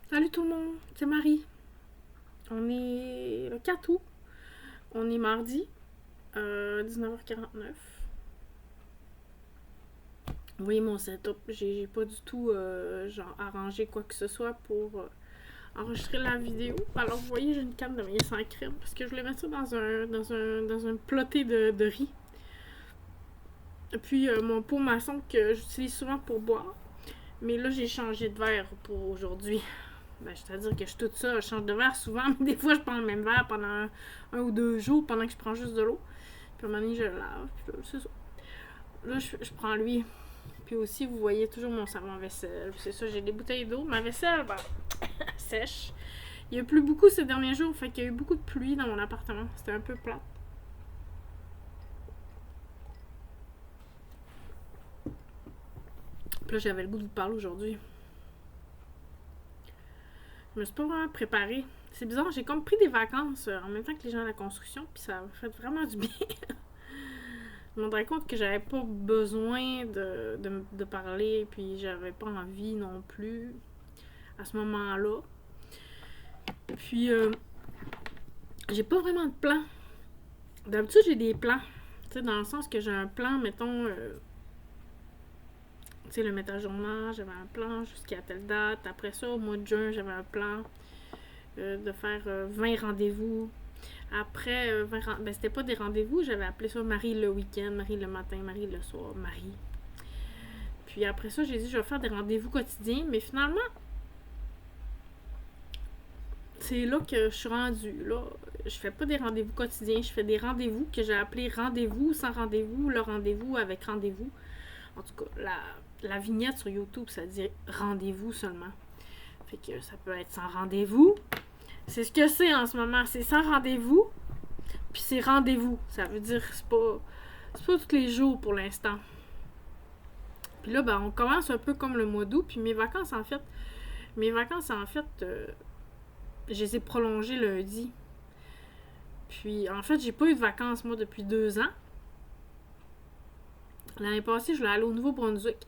Salut tout le monde, c'est Marie. On est le 4 août. On est mardi, 19h49. Vous voyez mon setup. J'ai pas du tout genre arrangé quoi que ce soit pour enregistrer la vidéo. Alors vous voyez, j'ai une canne de maïs en crème parce que je voulais mettre ça dans un ploté de riz. Et puis mon pot maçon que j'utilise souvent pour boire. Mais là, j'ai changé de verre pour aujourd'hui. Ben, c'est-à-dire que je suis toute ça, je change de verre souvent, mais des fois je prends le même verre pendant un ou deux jours pendant que je prends juste de l'eau. Puis à un moment donné, je le lave. Puis là, c'est ça. Là, je prends lui. Puis aussi, vous voyez toujours mon savon à vaisselle. Puis c'est ça, j'ai des bouteilles d'eau. Ma vaisselle, ben, sèche. Il y a plu beaucoup ces derniers jours, fait qu'il y a eu beaucoup de pluie dans mon appartement. C'était un peu plat. Puis là, j'avais le goût de vous parler aujourd'hui. Je me suis pas vraiment préparée. C'est bizarre, j'ai comme pris des vacances en même temps que les gens à la construction, puis ça m'a fait vraiment du bien. Je me rendais compte que j'avais pas besoin de parler, puis j'avais pas envie non plus à ce moment-là. Puis, j'ai pas vraiment de plan. D'habitude, j'ai des plans. Tu sais, dans le sens que j'ai un plan, mettons, tu sais, le mettre à journal, j'avais un plan jusqu'à telle date. Après ça, au mois de juin, j'avais un plan de faire 20 rendez-vous. Après, ben, c'était pas des rendez-vous, j'avais appelé ça Marie le week-end, Marie le matin, Marie le soir, Marie. Puis après ça, j'ai dit, je vais faire des rendez-vous quotidiens, mais finalement, c'est là que je suis rendue. Là, je fais pas des rendez-vous quotidiens, je fais des rendez-vous que j'ai appelés rendez-vous sans rendez-vous, le rendez-vous avec rendez-vous. En tout cas, la vignette sur YouTube, ça dit rendez-vous seulement. Fait que ça peut être sans rendez-vous. C'est ce que c'est en ce moment, c'est sans rendez-vous, puis c'est rendez-vous. Ça veut dire que c'est pas tous les jours pour l'instant. Puis là, ben, on commence un peu comme le mois d'août, puis mes vacances, en fait, je les ai prolongées lundi. Puis, en fait, j'ai pas eu de vacances, moi, depuis 2 ans. L'année passée, je voulais aller au Nouveau-Brunswick.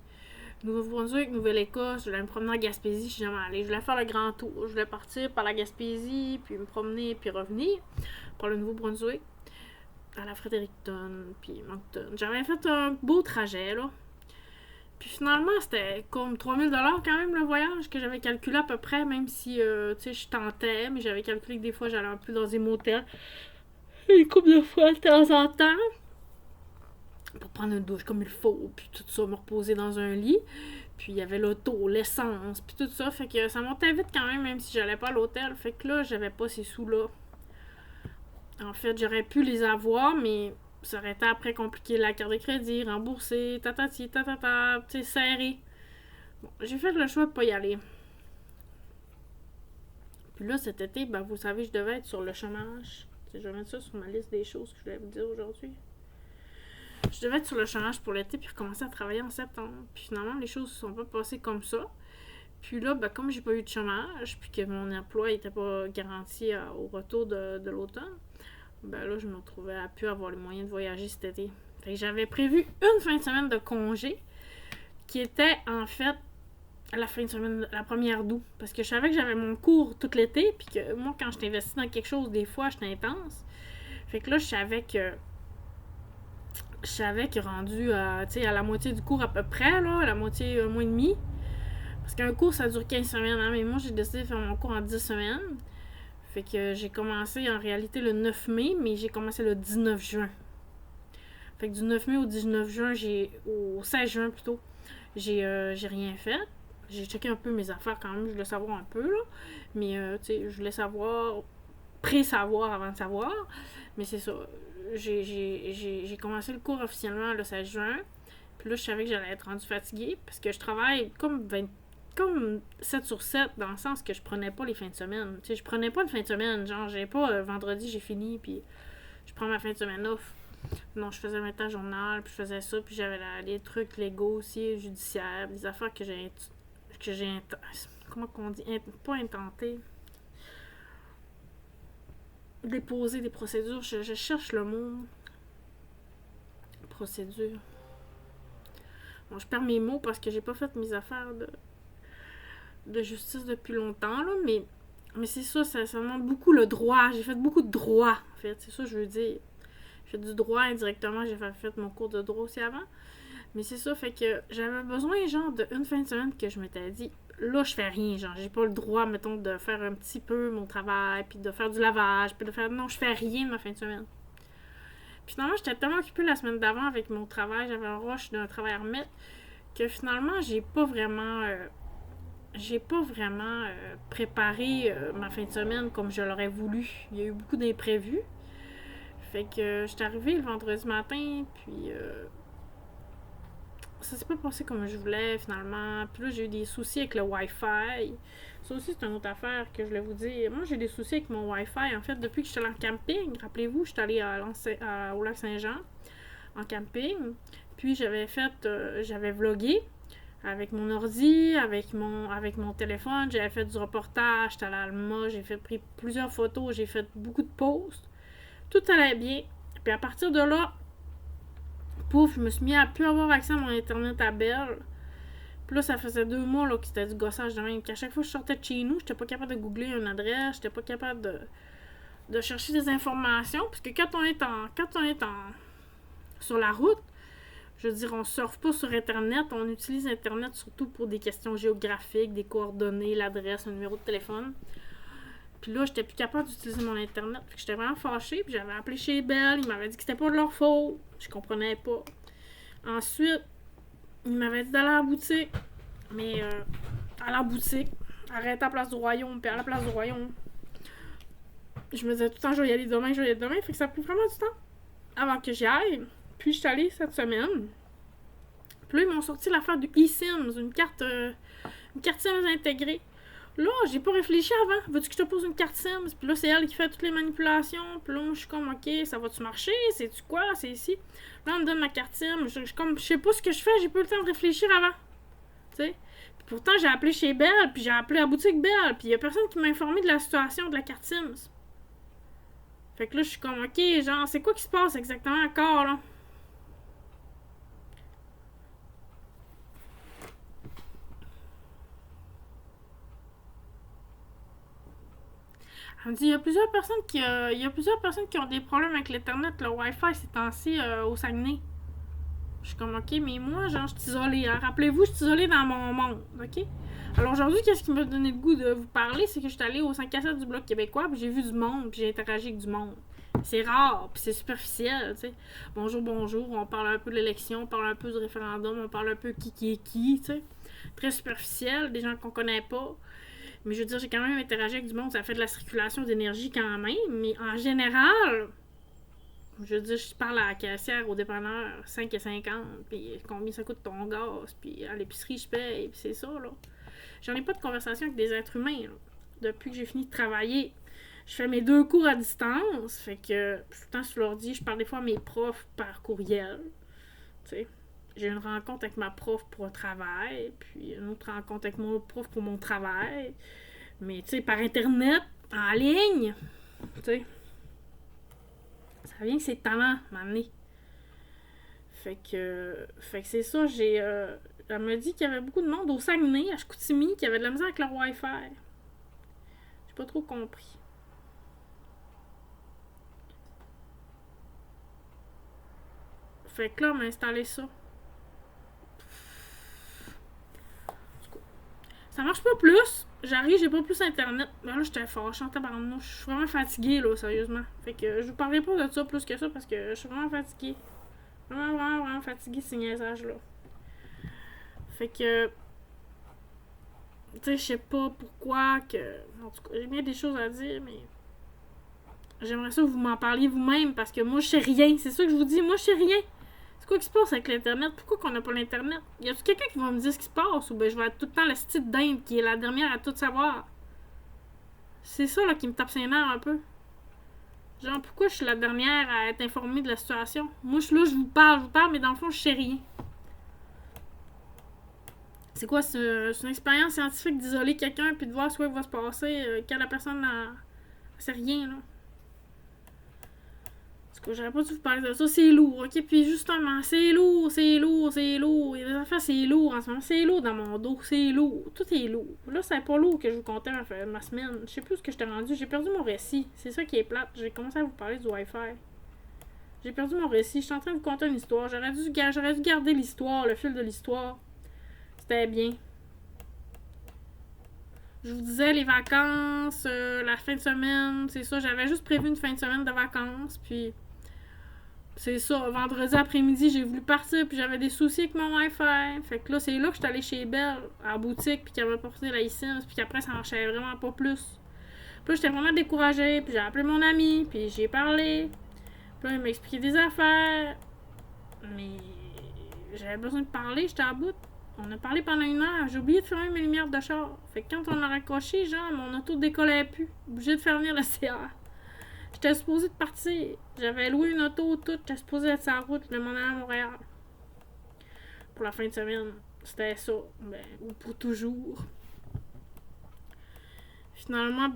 Nouveau-Brunswick, Nouvelle-Écosse, je voulais me promener en Gaspésie, je suis jamais allée. Je voulais faire le grand tour. Je voulais partir par la Gaspésie, puis me promener, puis revenir par le Nouveau-Brunswick, à la Fredericton, puis Moncton. J'avais fait un beau trajet, là. Puis finalement, c'était comme 3000 $ quand même le voyage que j'avais calculé à peu près, même si, tu sais, je tentais, mais j'avais calculé que des fois, j'allais un peu dans des motels. Une couple de fois de temps en temps. Pour prendre une douche comme il faut, puis tout ça, me reposer dans un lit. Puis il y avait l'auto, l'essence, puis tout ça. Fait que ça montait vite quand même si j'allais pas à l'hôtel. Fait que là, j'avais pas ces sous-là. En fait, j'aurais pu les avoir, mais ça aurait été après compliqué. La carte de crédit, rembourser, tatati, tatata, tu sais, serré. Bon, j'ai fait le choix de pas y aller. Puis là, cet été, ben, vous savez, je devais être sur le chômage. Je vais mettre ça sur ma liste des choses que je voulais vous dire aujourd'hui. Je devais être sur le chômage pour l'été puis recommencer à travailler en septembre. Puis finalement, les choses ne se sont pas passées comme ça. Puis là, ben, comme j'ai pas eu de chômage, puis que mon emploi n'était pas garanti au retour de l'automne, ben là, je me retrouvais à plus avoir les moyens de voyager cet été. Fait que j'avais prévu une fin de semaine de congé qui était en fait la fin de semaine, la première d'août. Parce que je savais que j'avais mon cours tout l'été, puis que moi, quand je t'investis dans quelque chose, des fois, j'étais intense. Fait que là, je savais que rendu à la moitié du cours à peu près, là, à la moitié, un mois et demi. Parce qu'un cours, ça dure 15 semaines, hein, mais moi, j'ai décidé de faire mon cours en 10 semaines. Fait que j'ai commencé en réalité le 9 mai, mais j'ai commencé le 19 juin. Fait que du 9 mai au 19 juin, au 16 juin plutôt, j'ai rien fait. J'ai checké un peu mes affaires quand même, je voulais savoir un peu, là. Mais, tu sais, je voulais savoir, pré-savoir avant de savoir. Mais c'est ça. J'ai commencé le cours officiellement le 16 juin. Puis là, je savais que j'allais être rendue fatiguée parce que je travaille comme 7 sur 7 dans le sens que je prenais pas les fins de semaine. Tu sais, je prenais pas de fin de semaine. Genre, j'ai pas vendredi, j'ai fini, puis je prends ma fin de semaine off. Non, je faisais le journal, puis je faisais ça, puis j'avais les trucs légaux aussi, judiciaires, des affaires que j'ai comment qu'on dit, pas intenté, déposer des procédures, je cherche le mot, procédure. Bon, je perds mes mots parce que j'ai pas fait mes affaires de justice depuis longtemps, là, mais c'est ça demande beaucoup le droit. J'ai fait beaucoup de droit, en fait. C'est ça que je veux dire. J'ai fait du droit indirectement. J'ai fait mon cours de droit aussi avant. Mais c'est ça, fait que j'avais besoin, genre, d'une fin de semaine que je m'étais dit, là, je fais rien, genre, j'ai pas le droit, mettons, de faire un petit peu mon travail, puis de faire du lavage, puis de faire... Non, je fais rien de ma fin de semaine. Puis finalement, j'étais tellement occupée la semaine d'avant avec mon travail, j'avais un rush d'un travail à remettre, que finalement, j'ai pas vraiment préparé ma fin de semaine comme je l'aurais voulu. Il y a eu beaucoup d'imprévus. Fait que j'étais arrivée le vendredi matin, puis ça s'est pas passé comme je voulais finalement. Puis là, j'ai eu des soucis avec le Wi-Fi. Ça aussi, c'est une autre affaire que je voulais vous dire. Moi, j'ai des soucis avec mon Wi-Fi. En fait, depuis que je suis allée en camping, rappelez-vous, je suis allée au lac Saint-Jean en camping. Puis j'avais vlogué avec mon ordi, avec mon téléphone. J'avais fait du reportage, j'étais allée à Alma, pris plusieurs photos, j'ai fait beaucoup de posts. Tout allait bien. Puis à partir de là, pouf, je me suis mis à plus avoir accès à mon internet à Bell. Puis là, ça faisait 2 mois là, que c'était du gossage de même. Qu'à chaque fois que je sortais de chez nous, j'étais pas capable de googler une adresse, j'étais pas capable de chercher des informations. Parce que quand on est sur la route, je veux dire, on surfe pas sur Internet, on utilise Internet surtout pour des questions géographiques, des coordonnées, l'adresse, un numéro de téléphone. Puis là, j'étais plus capable d'utiliser mon Internet. Fait que j'étais vraiment fâchée. Puis j'avais appelé chez Bell. Ils m'avaient dit que c'était pas de leur faute. Je comprenais pas. Ensuite, ils m'avaient dit d'aller à la boutique. Mais à la boutique, arrêter à la place du Royaume. Puis à la place du Royaume, je me disais tout le temps, je vais y aller demain. Fait que ça a pris vraiment du temps avant que j'y aille. Puis je suis allée cette semaine. Puis là, ils m'ont sorti l'affaire du eSIMS, une carte SIMS intégrée. Là, j'ai pas réfléchi avant. Veux-tu que je te pose une carte SIMS? Puis là, c'est elle qui fait toutes les manipulations. Puis là, je suis comme, OK, ça va-tu marcher? C'est-tu quoi? C'est ici. Là, on me donne ma carte SIMS. Je sais pas ce que je fais. J'ai pas eu le temps de réfléchir avant. Tu sais? Puis pourtant, j'ai appelé chez Bell. Puis j'ai appelé à la boutique Bell. Puis il y a personne qui m'a informé de la situation de la carte SIMS. Fait que là, je suis comme, OK, genre, c'est quoi qui se passe exactement encore, là? Elle me dit, il y a plusieurs personnes qui ont des problèmes avec l'Internet, le Wi-Fi ces temps-ci au Saguenay. Je suis comme, OK, mais moi, genre, je suis isolée. Hein. Rappelez-vous, je suis isolée dans mon monde, OK? Alors aujourd'hui, qu'est-ce qui m'a donné le goût de vous parler? C'est que je suis allée au 5 du Bloc québécois, puis j'ai vu du monde, puis j'ai interagi avec du monde. C'est rare, puis c'est superficiel, tu sais. Bonjour, on parle un peu de l'élection, on parle un peu du référendum, on parle un peu qui est qui, tu sais. Très superficiel, des gens qu'on connaît pas. Mais je veux dire, j'ai quand même interagi avec du monde, ça fait de la circulation d'énergie quand même, mais en général, je veux dire, je parle à la caissière au dépanneur 5,50, puis combien ça coûte ton gaz, puis à l'épicerie, je paye, puis c'est ça, là. J'en ai pas de conversation avec des êtres humains, là. Depuis que j'ai fini de travailler. Je fais mes 2 cours à distance, fait que tout le temps sur l'ordi, je parle des fois à mes profs par courriel, tu sais. J'ai une rencontre avec ma prof pour un travail, puis une autre rencontre avec mon prof pour mon travail. Mais, tu sais, par Internet, en ligne, tu sais, ça vient que c'est talent, m'amener. Fait que c'est ça, elle m'a dit qu'il y avait beaucoup de monde au Saguenay, à Chicoutimi, qui avait de la misère avec leur Wi-Fi. J'ai pas trop compris. Fait que là, on m'a installé ça. Ça marche pas plus. J'arrive, j'ai pas plus internet. Mais là, j'étais fâchée en tabarnouche. Je suis vraiment fatiguée, là, sérieusement. Fait que je vous parlerai pas de ça plus que ça parce que je suis vraiment fatiguée. Vraiment fatiguée, ces niaisages-là. Fait que. Tu sais, je sais pas pourquoi que. En tout cas, j'ai bien des choses à dire, mais. J'aimerais ça que vous m'en parliez vous-même parce que moi, je sais rien. C'est ça que je vous dis. Moi, je sais rien. C'est quoi qui se passe avec l'Internet? Pourquoi qu'on n'a pas l'Internet? Y a-tu quelqu'un qui va me dire ce qui se passe? Ou ben je vais être tout le temps la petite dinde qui est la dernière à tout savoir? C'est ça là qui me tape ses nerfs un peu. Genre, pourquoi je suis la dernière à être informée de la situation? Moi, je suis là, je vous parle, mais dans le fond, je sais rien. C'est quoi? C'est une expérience scientifique d'isoler quelqu'un puis de voir ce qui va se passer quand la personne sait rien, là. que j'aurais pas dû vous parler de ça, c'est lourd, ok? Puis justement, c'est lourd. Il y a des affaires, c'est lourd en ce moment, c'est lourd dans mon dos, c'est lourd. Tout est lourd. Là, c'est pas lourd que je vous comptais ma semaine. Je sais plus ce que j'étais rendu, j'ai perdu mon récit. C'est ça qui est plate. J'ai commencé à vous parler du Wi-Fi. J'ai perdu mon récit, je suis en train de vous conter une histoire. J'aurais dû garder l'histoire, le fil de l'histoire. C'était bien. Je vous disais les vacances, la fin de semaine, c'est ça. J'avais juste prévu une fin de semaine de vacances, puis c'est ça. Vendredi après-midi, j'ai voulu partir, puis j'avais des soucis avec mon Wi-Fi. Fait que là, c'est là que je suis allée chez Belle, à la boutique, puis qu'elle m'a porté la licence, puis qu'après, ça marchait vraiment pas plus. Puis là, j'étais vraiment découragée, puis j'ai appelé mon ami, puis j'ai parlé. Puis là, il m'a expliqué des affaires. Mais j'avais besoin de parler, j'étais à bout. On a parlé pendant 1 heure. J'ai oublié de fermer mes lumières de char. Fait que quand on a raccroché, genre, mon auto décollait plus. Obligé de faire venir le CA. J'étais supposée de partir. J'avais loué une auto toute. J'étais supposée être sur la route. Je m'en allais à Montréal. Pour la fin de semaine. C'était ça. Ben, ou pour toujours. Finalement,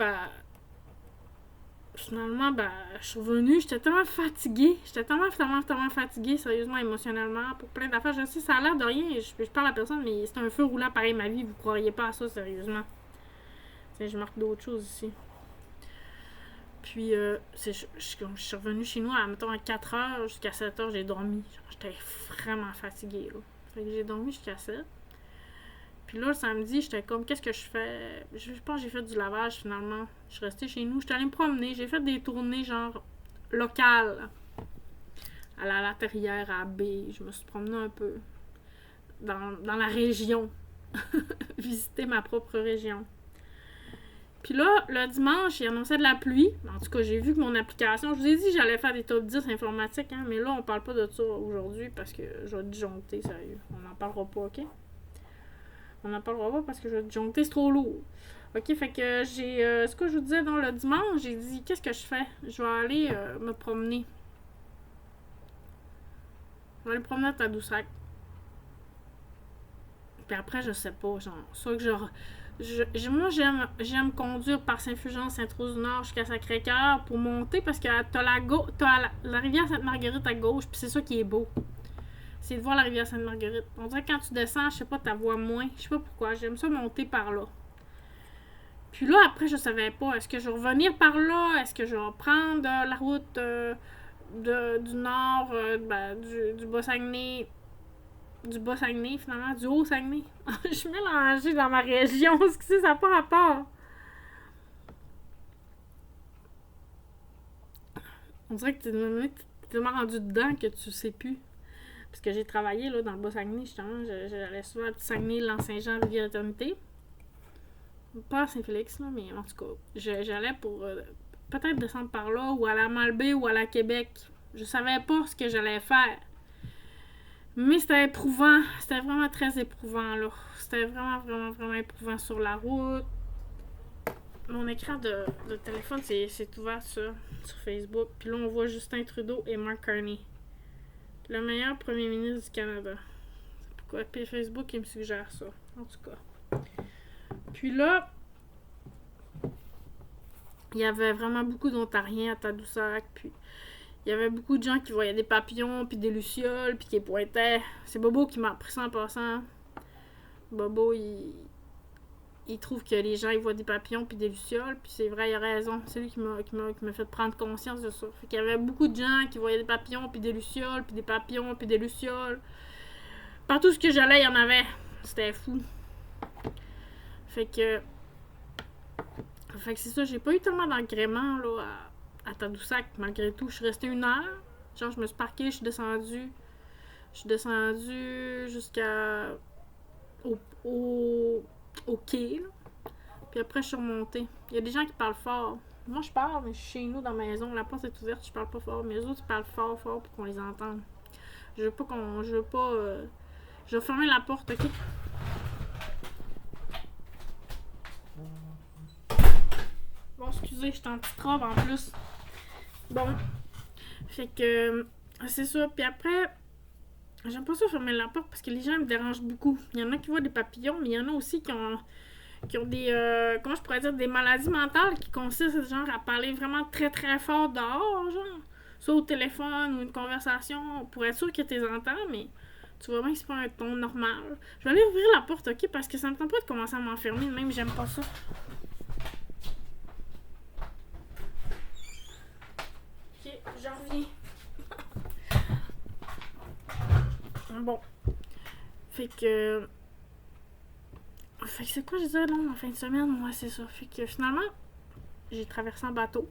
je suis revenue, j'étais tellement fatiguée. J'étais tellement fatiguée, sérieusement, émotionnellement, pour plein d'affaires. Je sais, ça a l'air de rien, je parle à personne, mais c'est un feu roulant pareil, ma vie, vous croiriez pas à ça, sérieusement. T'sais, je marque d'autres choses ici. Puis, je suis revenue chez nous, mettons, à 4h jusqu'à 7h, j'ai dormi. J'étais vraiment fatiguée, là. Fait que j'ai dormi jusqu'à 7. Puis là, le samedi, j'étais comme, qu'est-ce que je fais? Je pense que j'ai fait du lavage, finalement. Je suis restée chez nous. J'étais allée me promener. J'ai fait des tournées, genre, locales. À la Laterière, à B. Je me suis promenée un peu. Dans la région. Visiter ma propre région. Puis là, le dimanche, il annonçait de la pluie. En tout cas, j'ai vu que mon application... Je vous ai dit que j'allais faire des top 10 informatiques, hein, mais là, on parle pas de ça aujourd'hui parce que je vais disjoncter, sérieux. On n'en parlera pas, OK? On n'en parlera pas parce que je vais disjoncter, c'est trop lourd. OK, fait que j'ai... ce que je vous disais, dans le dimanche, j'ai dit, qu'est-ce que je fais? Je vais aller me promener. Je vais aller me promener à Tadoussac. Puis après, je sais pas, genre, soit que moi, j'aime conduire par Saint-Fulgence, Sainte-Rose-du-Nord jusqu'à Sacré-Cœur pour monter parce que t'as la rivière Sainte-Marguerite à gauche, puis c'est ça qui est beau. C'est de voir la rivière Sainte-Marguerite. On dirait que quand tu descends, je sais pas, ta voix moins. Je sais pas pourquoi. J'aime ça monter par là. Puis là, après, je savais pas. Est-ce que je vais revenir par là? Est-ce que je vais prendre la route du nord, du Bas-Saguenay? Du Bas-Saguenay, finalement. Du Haut-Saguenay. Je suis mélangée dans ma région. Excusez, ça n'a pas rapport. On dirait que t'es tellement rendu dedans que tu sais plus. Parce que j'ai travaillé là, dans le Bas-Saguenay, justement. J'allais souvent à Petit-Saguenay, L'Anse-Saint-Jean, Rivière-Éternité. Pas à Saint-Félix, là, mais en tout cas, j'allais pour peut-être descendre par là, ou à la Malbaie, ou à la Québec. Je savais pas ce que j'allais faire. Mais c'était éprouvant. C'était vraiment très éprouvant, là. C'était vraiment, vraiment, vraiment éprouvant sur la route. Mon écran de téléphone, c'est ouvert sur Facebook. Puis là, on voit Justin Trudeau et Mark Carney. Le meilleur premier ministre du Canada. Pourquoi? Puis Facebook, il me suggère ça. En tout cas. Puis là, il y avait vraiment beaucoup d'Ontariens à Tadoussac. Puis il y avait beaucoup de gens qui voyaient des papillons, puis des lucioles, puis qui pointaient. C'est Bobo qui m'a appris ça en passant. Bobo, il trouve que les gens ils voient des papillons puis des lucioles, puis c'est vrai, il a raison. C'est lui qui m'a fait prendre conscience de ça. Fait qu'il y avait beaucoup de gens qui voyaient des papillons puis des lucioles, puis des papillons puis des lucioles. Partout ce que j'allais, il y en avait. C'était fou. Fait que c'est ça, j'ai pas eu tellement d'agréments là à Tadoussac, malgré tout. Je suis restée 1 heure. Genre, je me suis parquée, je suis descendue. Je suis descendue jusqu'à au quai, là. Puis après, je suis remontée. Il y a des gens qui parlent fort. Moi, je parle, mais je suis chez nous, dans ma maison. La porte est ouverte, je parle pas fort. Mais les autres, ils parlent fort pour qu'on les entende. Je veux pas je vais fermer la porte, OK? Bon, excusez, je suis en petite robe en plus. Bon. Fait que c'est ça. Puis après, j'aime pas ça fermer la porte parce que les gens me dérangent beaucoup. Il y en a qui voient des papillons, mais il y en a aussi qui ont des, comment je pourrais dire, des maladies mentales qui consistent genre à parler vraiment très très fort dehors, genre. soit au téléphone ou une conversation pour être sûr que tu les entends, mais tu vois bien que c'est pas un ton normal. Je vais aller ouvrir la porte, ok? Parce que ça me tente pas de commencer à m'enfermer, même j'aime pas ça. Ok, j'en reviens. Bon. Fait que c'est quoi je disais non, en fin de semaine? Moi, c'est ça. Fait que finalement, j'ai traversé en bateau.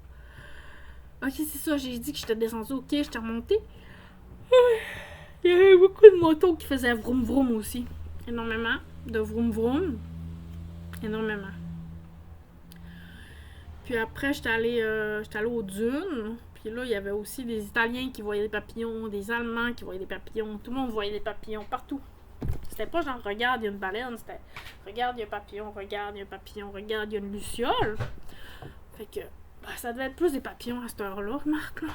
Ok, c'est ça, j'ai dit que j'étais descendue au quai, j'étais remontée. Il y avait beaucoup de motos qui faisaient vroom vroom aussi. Énormément de vroom vroom. Énormément. Puis après, j'étais allée aux dunes. Puis là, il y avait aussi des Italiens qui voyaient des papillons, des Allemands qui voyaient des papillons. Tout le monde voyait des papillons partout. C'était pas genre, regarde, il y a une baleine. C'était, regarde, il y a un papillon, regarde, il y a un papillon, regarde, il y a une luciole. Fait que, ça devait être plus des papillons à cette heure-là, remarque, là.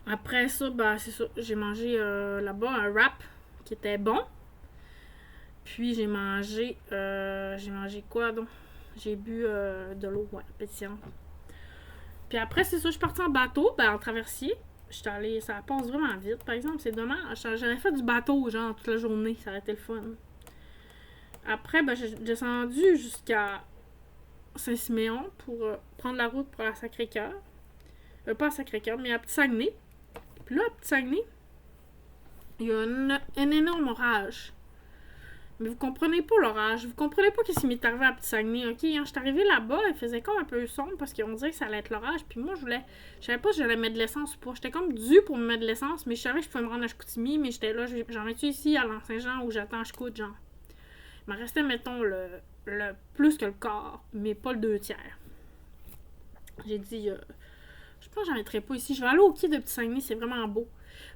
Après ça, c'est ça. J'ai mangé là-bas un wrap qui était bon. Puis j'ai mangé quoi donc? J'ai bu de l'eau, pétillante. Puis après, c'est ça, je suis partie en bateau, en traversier. J'étais allée, ça passe vraiment vite, par exemple, c'est dommage. J'avais fait du bateau, genre, toute la journée, ça aurait été le fun. Après, j'ai descendu jusqu'à Saint-Siméon pour prendre la route pour la Sacré-Cœur. Pas à Sacré-Cœur, mais à Petit-Saguenay. Puis là, à Petit-Saguenay, il y a un énorme orage. Mais vous comprenez pas l'orage. Vous comprenez pas qu'est-ce qui m'est arrivé à Petit-Saguenay, ok? Quand je suis arrivée là-bas, il faisait comme un peu sombre parce qu'on dirait que ça allait être l'orage. Puis moi, je savais pas si j'allais mettre de l'essence ou pas. J'étais comme due pour me mettre de l'essence, mais je savais que je pouvais me rendre à Chicoutimi, mais j'étais là, j'en ai-tu ici à Saint-Jean où j'attends à Chicout, genre. Il m'en restait, mettons, le plus que le quart, mais pas le 2/3. J'ai dit, je pense que j'en mettrais pas ici. Je vais aller au quai de Petit-Saguenay, c'est vraiment beau.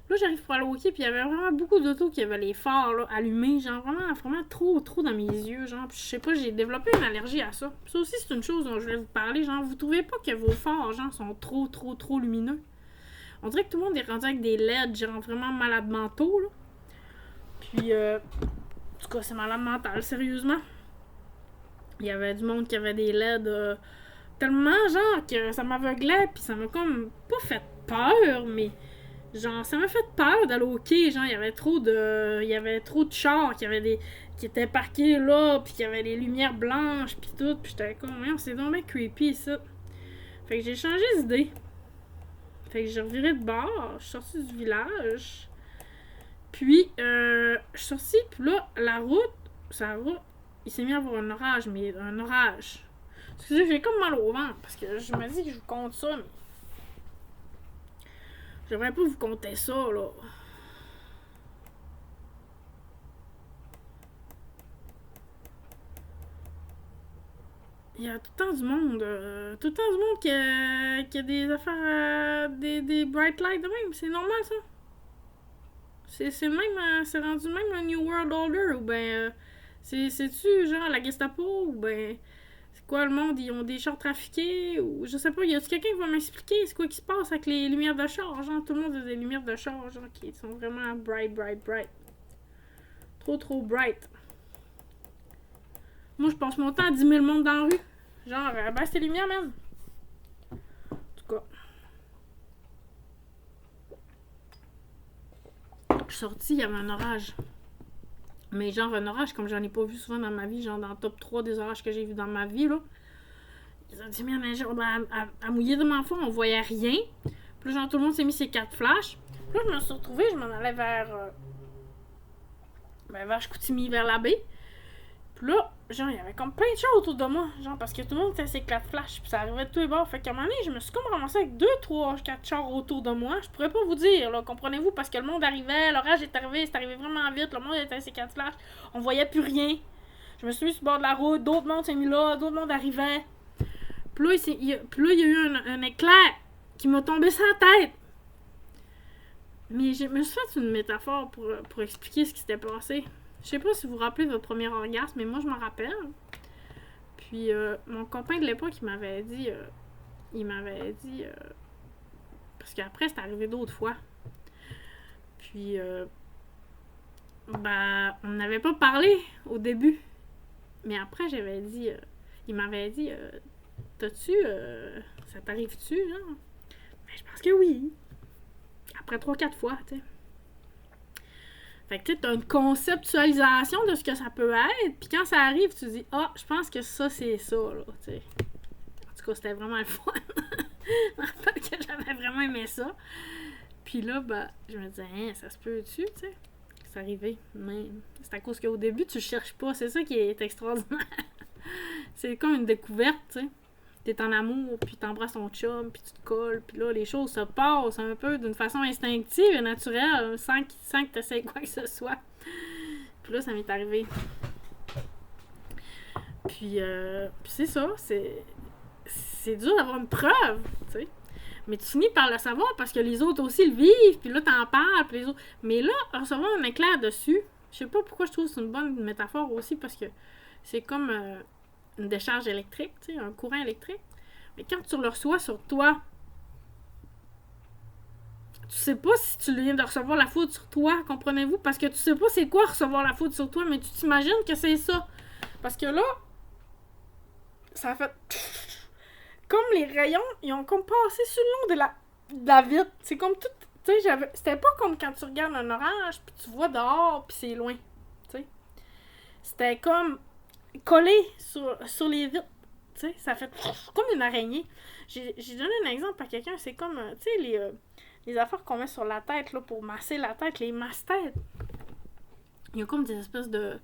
Là, j'arrive pour aller au quai, puis il y avait vraiment beaucoup d'autos qui avaient les phares là, allumés, genre vraiment trop dans mes yeux, genre. Puis je sais pas, j'ai développé une allergie à ça. Ça aussi, c'est une chose dont je voulais vous parler, genre, vous trouvez pas que vos phares, genre, sont trop lumineux? On dirait que tout le monde est rendu avec des LED, genre, vraiment malade mentaux, là. Puis, en tout cas, c'est malade mental, sérieusement. Il y avait du monde qui avait des LED tellement, genre, que ça m'aveuglait, puis ça m'a comme pas fait peur, mais genre, ça m'a fait peur d'aller au quai. Genre, il y avait trop de chars qui étaient parqués là, puis qu'il y avait des lumières blanches, puis tout. Puis j'étais comme, c'est vraiment creepy, ça. Fait que j'ai changé d'idée. Fait que j'ai reviré de bord, je suis sortie du village. Puis, je suis sortie, puis là, la route, il s'est mis à avoir un orage, mais un orage. Excusez, j'ai comme mal au ventre, parce que je me dis que je vous compte ça, mais j'aimerais pas vous compter ça, là. Il y a tout le temps du monde. Qui a des affaires. Des bright lights de même. C'est normal, ça. C'est le même. C'est rendu même un New World Order. Ou ben. C'est-tu genre la Gestapo? Ou ben. C'est quoi le monde? Ils ont des chars trafiqués? Ou je sais pas. Y a-tu quelqu'un qui va m'expliquer c'est quoi qui se passe avec les lumières de char? Genre, tout le monde a des lumières de char. Genre, qui sont vraiment bright. Trop bright. Moi, je passe mon temps à 10 000 monde dans la rue. Genre, baisse tes lumières, man. En tout cas. Je suis sortie, il y avait un orage. Mais genre, un orage comme j'en ai pas vu souvent dans ma vie. Genre, dans le top 3 des orages que j'ai vu dans ma vie, là. Ils ont dit, mais à mouiller de mon fond, on voyait rien. Puis là, genre, tout le monde s'est mis ses 4 flashs. Puis là, je me suis retrouvée, je m'en allais vers Chicoutimi, vers la baie. Puis là, genre, il y avait comme plein de choses autour de moi. Genre, parce que tout le monde était ses 4 flashs. Puis ça arrivait de tous les bords. Fait qu'à un moment donné, je me suis comme ramassée avec 2, 3, 4 chars autour de moi. Je pourrais pas vous dire, là, comprenez-vous, parce que le monde arrivait, l'orage est arrivé, c'est arrivé vraiment vite. Le monde était ses 4 flashs. On voyait plus rien. Je me suis mis sur le bord de la route. D'autres mondes s'est mis là. D'autres mondes arrivaient. Puis là, il y a eu un éclair qui m'a tombé sur la tête. Mais je me suis fait une métaphore pour expliquer ce qui s'était passé. Je sais pas si vous vous rappelez de votre premier orgasme, mais moi je m'en rappelle. Puis mon copain de l'époque, il m'avait dit, parce qu'après c'est arrivé d'autres fois. Puis on n'avait pas parlé au début, mais après il m'avait dit, Ça t'arrive-tu, genre? Ben, je pense que oui. Après 3-4 fois, tu sais. Fait que tu sais, t'as une conceptualisation de ce que ça peut être, puis quand ça arrive, tu te dis, ah, je pense que ça, c'est ça, là, tu sais. En tout cas, c'était vraiment le fun. Je me rappelle que j'avais vraiment aimé ça. Puis là, ben, je me disais, hein, ça se peut-tu, tu sais? C'est arrivé. Mais c'est à cause qu'au début, tu cherches pas. C'est ça qui est extraordinaire. C'est comme une découverte, tu sais. T'es en amour, puis t'embrasses ton chum, puis tu te colles, puis là, les choses se passent un peu d'une façon instinctive et naturelle, sans que t'essayes quoi que ce soit. Puis là, ça m'est arrivé. Puis c'est ça, c'est dur d'avoir une preuve, tu sais. Mais tu finis par le savoir parce que les autres aussi le vivent, puis là, t'en parles, puis les autres... Mais là, recevoir un éclair dessus, je sais pas pourquoi je trouve que c'est une bonne métaphore aussi, parce que c'est comme une décharge électrique, tu sais, un courant électrique. Mais quand tu le reçois sur toi, tu sais pas si tu viens de recevoir la foudre sur toi, comprenez-vous? Parce que tu sais pas c'est quoi recevoir la foudre sur toi, mais tu t'imagines que c'est ça. Parce que là, ça a fait... Comme les rayons, ils ont comme passé sur le long de la vitre. C'est comme tout... Tu sais, c'était pas comme quand tu regardes un orage, puis tu vois dehors, puis c'est loin. Tu sais. C'était comme collé sur les vitres. Tu sais, ça fait comme une araignée. J'ai donné un exemple à quelqu'un, c'est comme, tu sais, les affaires qu'on met sur la tête, là, pour masser la tête, les masse-têtes. Il y a comme des espèces de...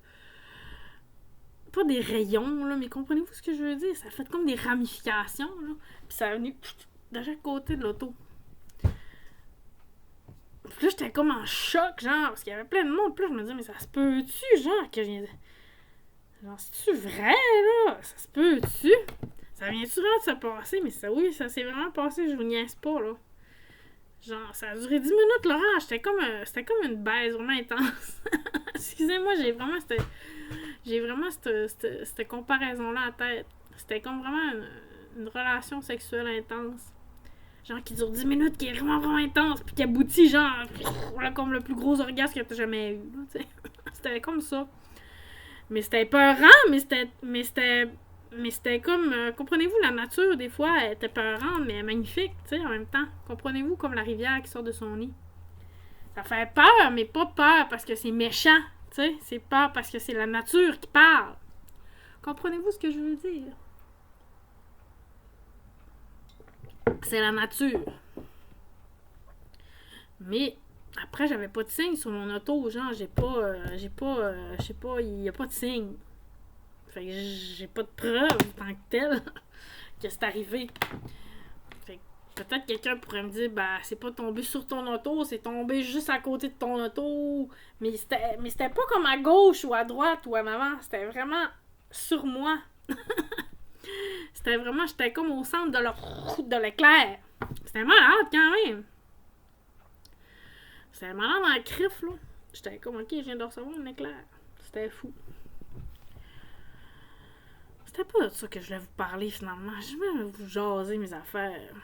Pas des rayons, là, mais comprenez-vous ce que je veux dire? Ça fait comme des ramifications, là. Puis ça a venu de chaque côté de l'auto. Puis là, j'étais comme en choc, genre, parce qu'il y avait plein de monde. Puis là, je me disais, mais ça se peut-tu, genre, que j'ai... Genre, c'est-tu vrai, là? Ça se peut-tu? Ça vient-tu vraiment de se passer? Mais ça, oui, ça s'est vraiment passé, je vous niaise pas, là. Genre, ça a duré 10 minutes, l'orage. C'était comme une baise vraiment intense. Excusez-moi, j'ai vraiment cette comparaison-là en tête. C'était comme vraiment une relation sexuelle intense. Genre, qui dure 10 minutes, qui est vraiment intense, puis qui aboutit, genre, comme le plus gros orgasme que t'as jamais eu. T'sais. C'était comme ça. Mais c'était peurant, mais c'était comme... comprenez-vous, la nature, des fois, elle était peurante, mais magnifique, tu sais, en même temps. Comprenez-vous, comme la rivière qui sort de son nid. Ça fait peur, mais pas peur parce que c'est méchant, tu sais. C'est peur parce que c'est la nature qui parle. Comprenez-vous ce que je veux dire? C'est la nature. Mais... Après, j'avais pas de signe sur mon auto, genre, je sais pas, il y a pas de signe. Fait que j'ai pas de preuve, tant que telle, que c'est arrivé. Fait que peut-être quelqu'un pourrait me dire, bah, c'est pas tombé sur ton auto, c'est tombé juste à côté de ton auto. Mais c'était pas comme à gauche ou à droite ou en avant, c'était vraiment sur moi. C'était vraiment, j'étais comme au centre de l'éclair. C'était malade quand même. C'était malade dans la crif, là. J'étais comme, ok, je viens de recevoir un éclair. C'était fou. C'était pas de ça que je voulais vous parler, finalement. Je voulais vous jaser mes affaires.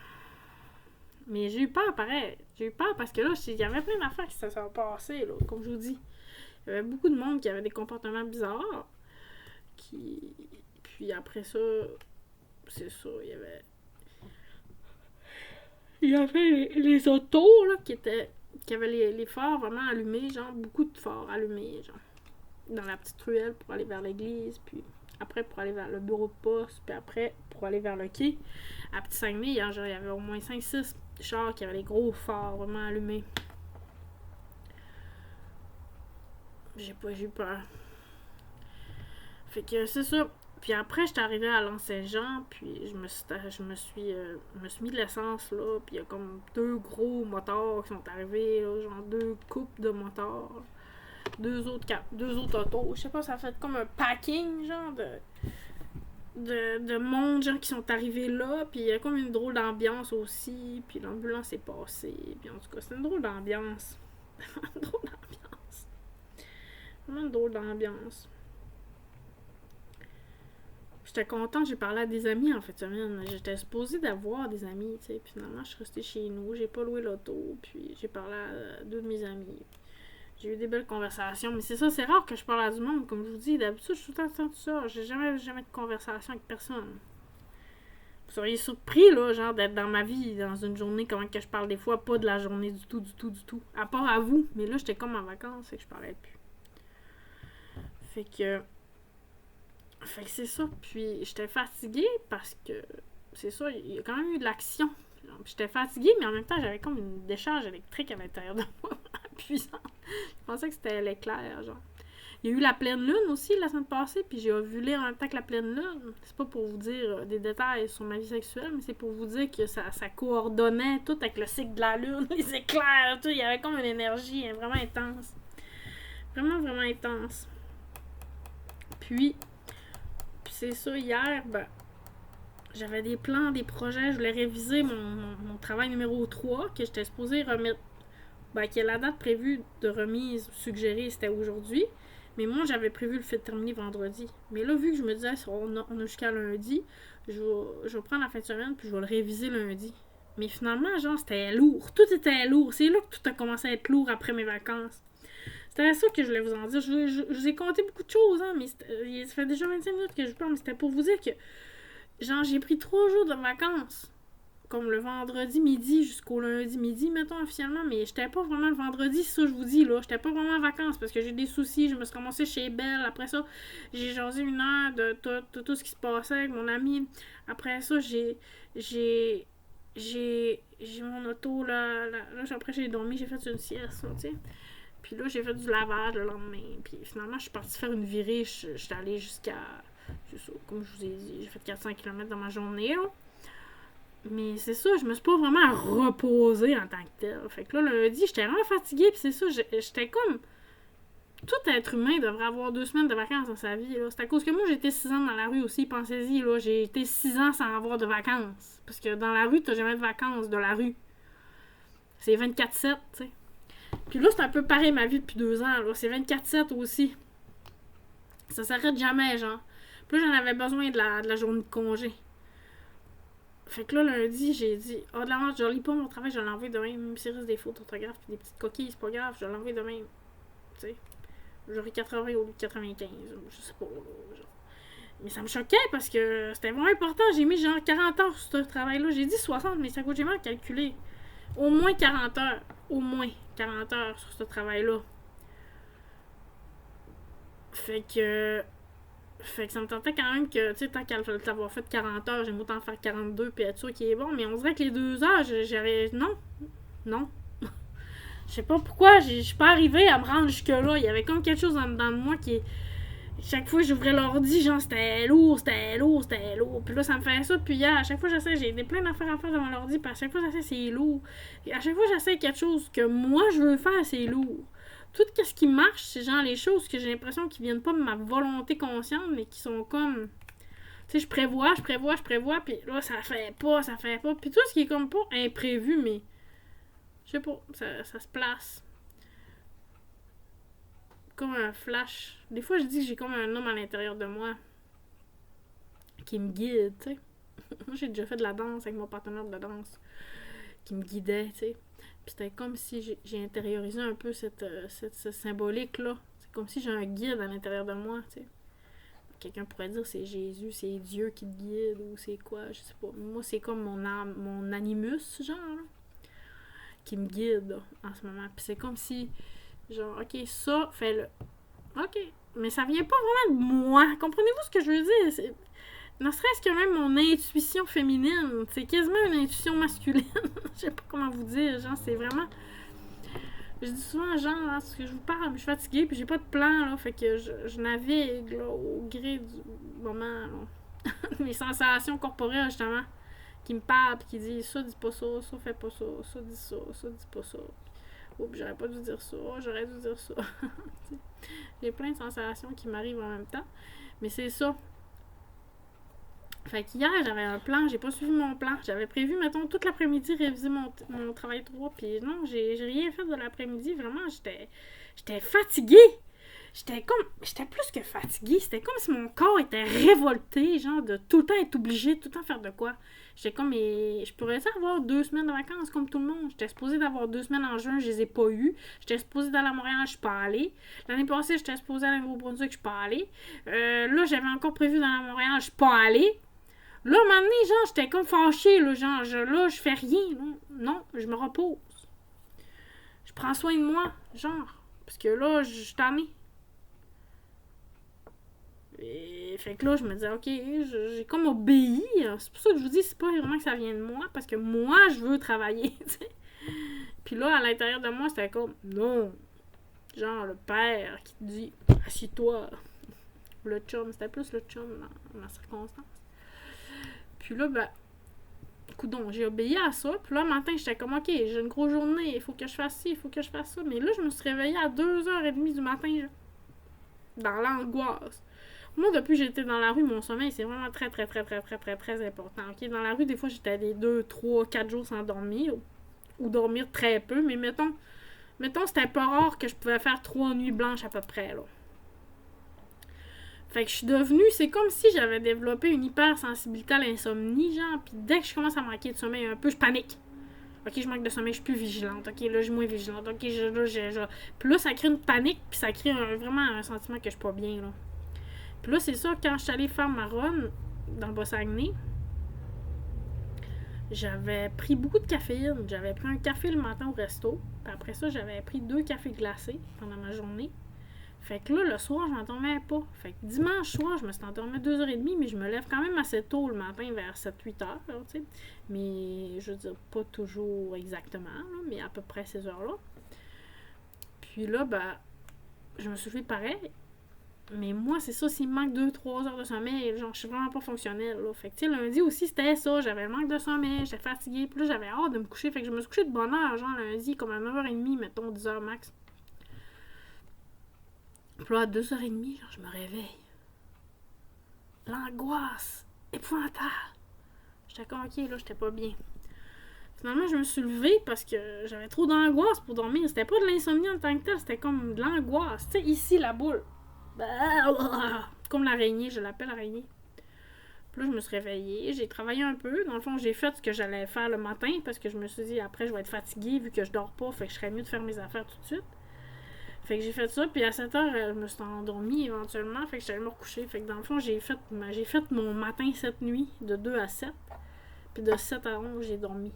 Mais j'ai eu peur, pareil. J'ai eu peur parce que là, il y avait plein d'affaires qui se sont passées, là, comme je vous dis. Il y avait beaucoup de monde qui avait des comportements bizarres. Puis après ça, c'est ça, il y avait les autos, là, qui avaient les phares vraiment allumés, genre, beaucoup de phares allumés, genre, dans la petite ruelle pour aller vers l'église, puis après pour aller vers le bureau de poste, puis après pour aller vers le quai. À Petit-Saguenay, genre, il y avait au moins 5-6 chars qui avaient les gros phares vraiment allumés. J'ai eu peur. Fait que c'est ça. Puis après, j'étais arrivée à L'Anse-Saint-Jean, puis je me suis mis de l'essence, là, puis il y a comme 2 gros moteurs qui sont arrivés, là, genre 2 coupes de moteurs, 2 autres autos. Je sais pas, ça fait comme un packing, genre, de monde, genre, qui sont arrivés là, puis il y a comme une drôle d'ambiance aussi, puis l'ambulance est passée, puis en tout cas, c'est une drôle d'ambiance. Une drôle d'ambiance. Vraiment une drôle d'ambiance. J'étais contente, j'ai parlé à des amis en fait semaine. J'étais supposée d'avoir des amis, tu sais. Puis finalement, je suis restée chez nous, j'ai pas loué l'auto, puis j'ai parlé à 2 de mes amis. J'ai eu des belles conversations, mais c'est ça, c'est rare que je parle à du monde, comme je vous dis. D'habitude, je suis tout le temps tout ça. J'ai jamais de conversation avec personne. Vous seriez surpris, là, genre, d'être dans ma vie, dans une journée, comment que je parle des fois, pas de la journée du tout, du tout, du tout. À part à vous. Mais là, j'étais comme en vacances, fait que je parlais plus. Fait que c'est ça. Puis j'étais fatiguée parce que, c'est ça, il y a quand même eu de l'action. J'étais fatiguée, mais en même temps, j'avais comme une décharge électrique à l'intérieur de moi, puissante. Je pensais que c'était l'éclair, genre. Il y a eu la pleine lune aussi la semaine passée, puis j'ai ovulé en même temps que la pleine lune. C'est pas pour vous dire des détails sur ma vie sexuelle, mais c'est pour vous dire que ça coordonnait tout avec le cycle de la lune, les éclairs, tout. Il y avait comme une énergie vraiment intense. Vraiment, vraiment intense. Puis c'est ça, hier, j'avais des plans, des projets, je voulais réviser mon travail numéro 3 que j'étais supposée remettre. Que la date prévue de remise suggérée, c'était aujourd'hui. Mais moi, j'avais prévu le terminer vendredi. Mais là, vu que je me disais, on a jusqu'à lundi, je vais prendre la fin de semaine puis je vais le réviser lundi. Mais finalement, genre, c'était lourd. Tout était lourd. C'est là que tout a commencé à être lourd après mes vacances. C'était ça que je voulais vous en dire. Je vous ai compté beaucoup de choses, hein, mais ça fait déjà 25 minutes que je parle, mais c'était pour vous dire que, genre, j'ai pris 3 jours de vacances. Comme le vendredi midi jusqu'au lundi midi, mettons, officiellement, mais j'étais pas vraiment le vendredi, c'est ça que je vous dis, là. J'étais pas vraiment en vacances parce que j'ai des soucis. Je me suis ramassée chez Belle. Après ça, j'ai jasé 1 heure de tout ce qui se passait avec mon ami. Après ça, j'ai mon auto, là, après j'ai dormi, j'ai fait une sieste, tu sais. Puis là, j'ai fait du lavage le lendemain. Puis finalement, je suis partie faire une virée. J'étais allée jusqu'à, c'est ça, comme je vous ai dit, j'ai fait 400 km dans ma journée, là. Mais c'est ça, je me suis pas vraiment reposée en tant que telle. Fait que là, lundi, j'étais vraiment fatiguée, pis c'est ça, j'étais comme... Tout être humain devrait avoir 2 semaines de vacances dans sa vie, là. C'est à cause que moi, j'ai été 6 ans dans la rue aussi, pensez-y, là. J'ai été 6 ans sans avoir de vacances. Parce que dans la rue, t'as jamais de vacances de la rue. C'est 24/7, tu sais. Puis là, c'est un peu pareil ma vie depuis 2 ans, là. C'est 24/7 aussi. Ça s'arrête jamais, genre. Puis là, j'en avais besoin de la journée de congé. Fait que là, lundi, j'ai dit, de la merde, je lis pas mon travail, je vais l'envoyer demain. Même s'il reste des fautes d'orthographe et des petites coquilles, c'est pas grave, je vais l'envoyer demain. Tu sais, j'aurai 80 au lieu de 95, je sais pas, genre. Mais ça me choquait parce que c'était vraiment important. J'ai mis genre 40 heures sur ce travail-là. J'ai dit 60, mais ça coûte, j'ai mal calculé. Au moins 40 heures. Au moins 40 heures sur ce travail-là. Fait que ça me tentait quand même que, tu sais, tant qu'à l'avoir fait 40 heures, j'aime autant faire 42 puis être sûr qu'il est bon. Mais on dirait que les 2 heures, j'avais... Non. Je sais pas pourquoi, je suis pas arrivée à me rendre jusque-là. Il y avait comme quelque chose en dedans de moi qui... Chaque fois que j'ouvrais l'ordi, genre, c'était lourd. Puis là, ça me fait ça. Puis à chaque fois, j'essaie, j'ai plein d'affaires à faire devant l'ordi. Puis à chaque fois, j'essaie, c'est lourd. Et à chaque fois, j'essaie quelque chose que moi, je veux faire, c'est lourd. Tout ce qui marche, c'est genre les choses que j'ai l'impression qui viennent pas de ma volonté consciente, mais qui sont comme... Tu sais, je prévois, puis là, ça fait pas. Puis tout ce qui est comme pas imprévu, mais... Je sais pas, ça se place. Comme un flash. Des fois, je dis que j'ai comme un homme à l'intérieur de moi qui me guide, tu sais. Moi, j'ai déjà fait de la danse avec mon partenaire de danse qui me guidait, tu sais. Puis c'était comme si j'ai intériorisé un peu cette symbolique-là. C'est comme si j'ai un guide à l'intérieur de moi, tu sais. Quelqu'un pourrait dire c'est Jésus, c'est Dieu qui te guide, ou c'est quoi, je sais pas. Moi, c'est comme mon âme, mon animus, genre, là, qui me guide, là, en ce moment. Puis c'est comme si, genre, ok, ça, fais-le. Ok, mais ça vient pas vraiment de moi. Comprenez-vous ce que je veux dire? Ne serait-ce que même mon intuition féminine, c'est quasiment une intuition masculine. Je sais pas comment vous dire, genre, c'est vraiment... Je dis souvent, genre, parce que je vous parle, je suis fatiguée, puis j'ai pas de plan, là, fait que je navigue, là, au gré du moment, là. Mes sensations corporelles, justement, qui me parlent, puis qui disent, ça, dis pas ça fais pas ça dis ça dis pas ça. Oh, puis j'aurais pas dû dire ça, j'aurais dû dire ça. J'ai plein de sensations qui m'arrivent en même temps, mais c'est ça. Fait qu'hier, j'avais un plan, j'ai pas suivi mon plan. J'avais prévu, mettons, toute l'après-midi réviser mon travail 3, puis non, j'ai rien fait de l'après-midi. Vraiment, j'étais fatiguée. J'étais plus que fatiguée. C'était comme si mon corps était révolté, genre, de tout le temps être obligé, tout le temps faire de quoi. J'étais comme, mais je pourrais avoir 2 semaines de vacances comme tout le monde. J'étais supposée d'avoir 2 semaines en juin, je les ai pas eues. J'étais supposée d'aller à Montréal, je suis pas allée. L'année passée, j'étais supposée aller au Nouveau-Brunswick, je suis pas allée. Là, j'avais encore prévu d'aller à Montréal, je suis pas allée. Là, à un moment donné, genre, j'étais comme fâchée, là, genre, là, je fais rien, là. Non, je me repose. Je prends soin de moi, genre, parce que là, je suis tannée. Et fait que là, je me disais, ok, j'ai comme obéi. C'est pour ça que je vous dis, c'est pas vraiment que ça vient de moi, parce que moi, je veux travailler, tu sais. Puis là, à l'intérieur de moi, c'était comme, non. Genre, le père qui te dit, assis-toi. Le chum, c'était plus le chum dans la circonstance. Puis là, ben, coudonc, j'ai obéi à ça. Puis là, le matin, j'étais comme, ok, j'ai une grosse journée, il faut que je fasse ci, il faut que je fasse ça. Mais là, je me suis réveillée à 2h30 du matin, genre, dans l'angoisse. Moi, depuis que j'étais dans la rue, mon sommeil, c'est vraiment très, très, très, très, très, très, très important. Ok, dans la rue, des fois, j'étais des 2, 3, 4 jours sans dormir. Ou dormir très peu. Mais mettons, c'était pas rare que je pouvais faire 3 nuits blanches à peu près, là. Fait que je suis devenue, c'est comme si j'avais développé une hypersensibilité à l'insomnie, genre, pis dès que je commence à manquer de sommeil un peu, je panique. Ok, je manque de sommeil, je suis plus vigilante. Ok, là, je suis moins vigilante. Ok, Puis là, ça crée une panique, puis ça crée vraiment un sentiment que je suis pas bien, là. Puis là, c'est ça, quand je suis allée faire ma run dans le Bas-Saguenay, j'avais pris beaucoup de caféine. J'avais pris un café le matin au resto, puis après ça, j'avais pris 2 cafés glacés pendant ma journée. Fait que là, le soir, je m'endormais pas. Fait que dimanche soir, je me suis endormie 2h30, mais je me lève quand même assez tôt le matin, vers 7-8h, tu sais. Mais, je veux dire, pas toujours exactement, là, mais à peu près ces heures-là. Puis là, ben, je me suis fait pareil. Mais moi, c'est ça, s'il me manque 2-3 heures de sommeil, genre, je suis vraiment pas fonctionnelle, là. Fait que, tu sais, lundi aussi, c'était ça. J'avais le manque de sommeil, j'étais fatiguée. Puis là, j'avais hâte de me coucher. Fait que je me suis couchée de bonne heure, genre, lundi, comme à 9h30, mettons, 10h max. Puis là, à 2h30, genre, je me réveille. L'angoisse épouvantable. J'étais comme, ok, là, j'étais pas bien. Finalement, je me suis levée parce que j'avais trop d'angoisse pour dormir. C'était pas de l'insomnie en tant que tel, c'était comme de l'angoisse. Tu sais, ici, la boule. Comme l'araignée, je l'appelle araignée. Puis là, je me suis réveillée, j'ai travaillé un peu. Dans le fond, j'ai fait ce que j'allais faire le matin parce que je me suis dit, après, je vais être fatiguée vu que je dors pas. Fait que je serais mieux de faire mes affaires tout de suite. Fait que j'ai fait ça, puis à 7h, je me suis endormie éventuellement. Fait que j'allais me recoucher. Fait que dans le fond, j'ai fait mon matin cette nuit de 2 à 7. Puis de 7 à 11, j'ai dormi.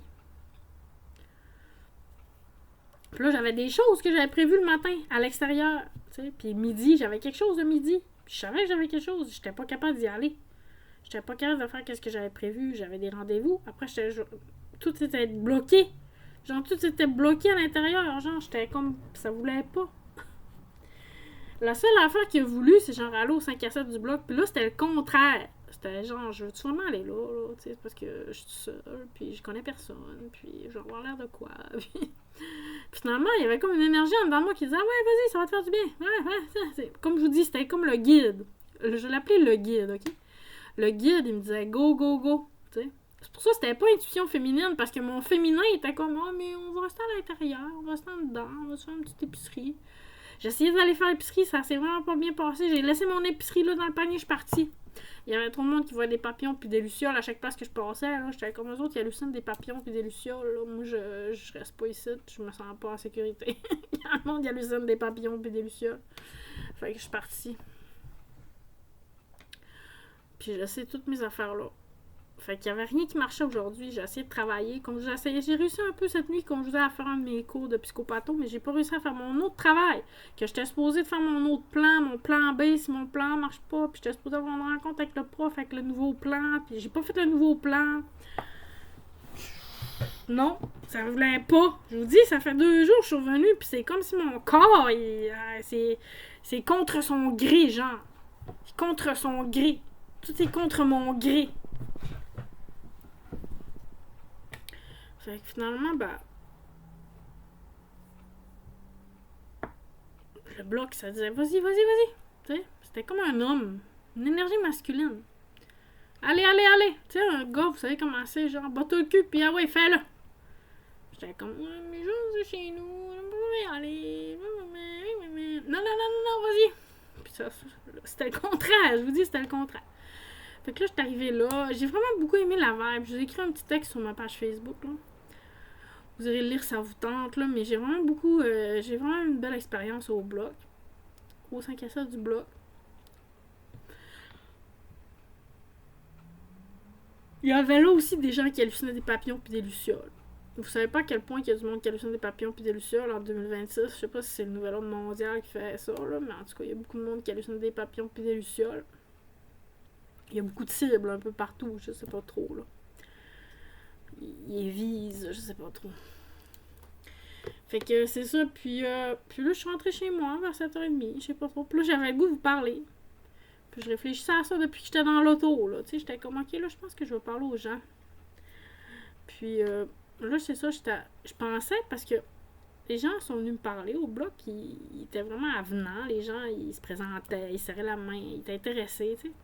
Puis là, j'avais des choses que j'avais prévues le matin à l'extérieur. T'sais. Puis midi, j'avais quelque chose de midi. Puis je savais que j'avais quelque chose. J'étais pas capable d'y aller. J'étais pas capable de faire ce que j'avais prévu. J'avais des rendez-vous. Après, tout était bloqué. Genre, tout était bloqué à l'intérieur. Genre, j'étais comme... Ça voulait pas. La seule affaire qu'il a voulu, c'est genre aller au 5 à 7 du bloc. Puis là, c'était le contraire. C'était genre, je veux-tu vraiment aller là, tu sais, parce que je suis seule, puis je connais personne, puis je vais avoir l'air de quoi. Puis finalement, il y avait comme une énergie en dedans de moi qui disait, ah ouais, vas-y, ça va te faire du bien. Ouais. Comme je vous dis, c'était comme le guide. Je l'appelais le guide, ok? Le guide, il me disait, go, go, go, tu sais. C'est pour ça que c'était pas intuition féminine, parce que mon féminin était comme, oh, mais on va rester à l'intérieur, on va rester en dedans, on va se faire une petite épicerie. J'ai essayé d'aller faire l'épicerie, ça s'est vraiment pas bien passé. J'ai laissé mon épicerie là dans le panier, je suis partie. Il y avait trop de monde qui voyait des papillons puis des lucioles à chaque place que je passais. Là. J'étais comme eux autres, ils hallucinent des papillons puis des lucioles. Là. Moi, je reste pas ici, je me sens pas en sécurité. Il y a un monde qui hallucine des papillons puis des lucioles. Fait que je suis partie. Puis j'ai laissé toutes mes affaires là. Fait qu'il y avait rien qui marchait aujourd'hui. J'ai essayé de travailler. Comme j'ai réussi un peu cette nuit, comme je vous ai à faire un de mes cours de psychopatho, mais j'ai pas réussi à faire mon autre travail. Que j'étais supposée de faire mon autre plan, mon plan B, si mon plan marche pas. Puis j'étais supposée avoir une rencontre avec le prof, avec le nouveau plan. Puis j'ai pas fait le nouveau plan. Non, ça voulait pas. Je vous dis, ça fait 2 jours que je suis revenue, puis c'est comme si mon corps, c'est contre son gré, genre. Contre son gré. Tout est contre mon gré. Fait que finalement, le bloc, ça disait, vas-y. Tu sais, c'était comme un homme. Une énergie masculine. Allez. Tu sais, un gars, vous savez comment c'est, genre, bats-toi le cul, puis ah ouais, fais-le. J'étais comme, ouais, mais je suis chez nous, allez, non, vas-y. Puis ça, c'était le contraire, je vous dis, c'était le contraire. Fait que là, je suis arrivée là. J'ai vraiment beaucoup aimé la vibe. Je vous ai écrit un petit texte sur ma page Facebook, là. Vous irez le lire, ça vous tente, là. Mais j'ai vraiment une belle expérience au bloc. Au 5 à 7 du bloc. Il y avait là aussi des gens qui hallucinaient des papillons puis des lucioles. Vous savez pas à quel point il y a du monde qui hallucine des papillons puis des lucioles en 2026. Je sais pas si c'est le nouvel ordre mondial qui fait ça, là, mais en tout cas, il y a beaucoup de monde qui hallucine des papillons puis des lucioles. Il y a beaucoup de cibles un peu partout, je sais pas trop, là. Ils visent, je sais pas trop. Fait que c'est ça, puis là, je suis rentrée chez moi vers 7h30, je sais pas trop. Puis là, j'avais le goût de vous parler. Puis je réfléchissais à ça depuis que j'étais dans l'auto, là. Tu sais, j'étais comme, ok, là, je pense que je vais parler aux gens. Puis là, c'est ça, je pensais parce que les gens sont venus me parler au bloc, ils étaient vraiment avenants, les gens, ils se présentaient, ils serraient la main, ils étaient intéressés, tu sais.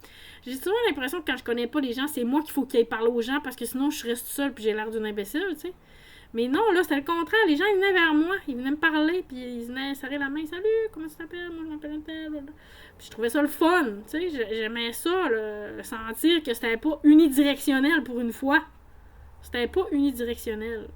J'ai souvent l'impression que quand je connais pas les gens, c'est moi qu'il faut qu'ils aillent parler aux gens parce que sinon je reste seule puis j'ai l'air d'une imbécile, tu sais. Mais non, là, c'était le contraire. Les gens, ils venaient vers moi, ils venaient me parler, puis ils venaient serrer la main. Salut, comment tu t'appelles? Moi, je m'appelle un tel. Puis je trouvais ça le fun, tu sais. J'aimais ça, sentir que c'était pas unidirectionnel pour une fois. C'était pas unidirectionnel.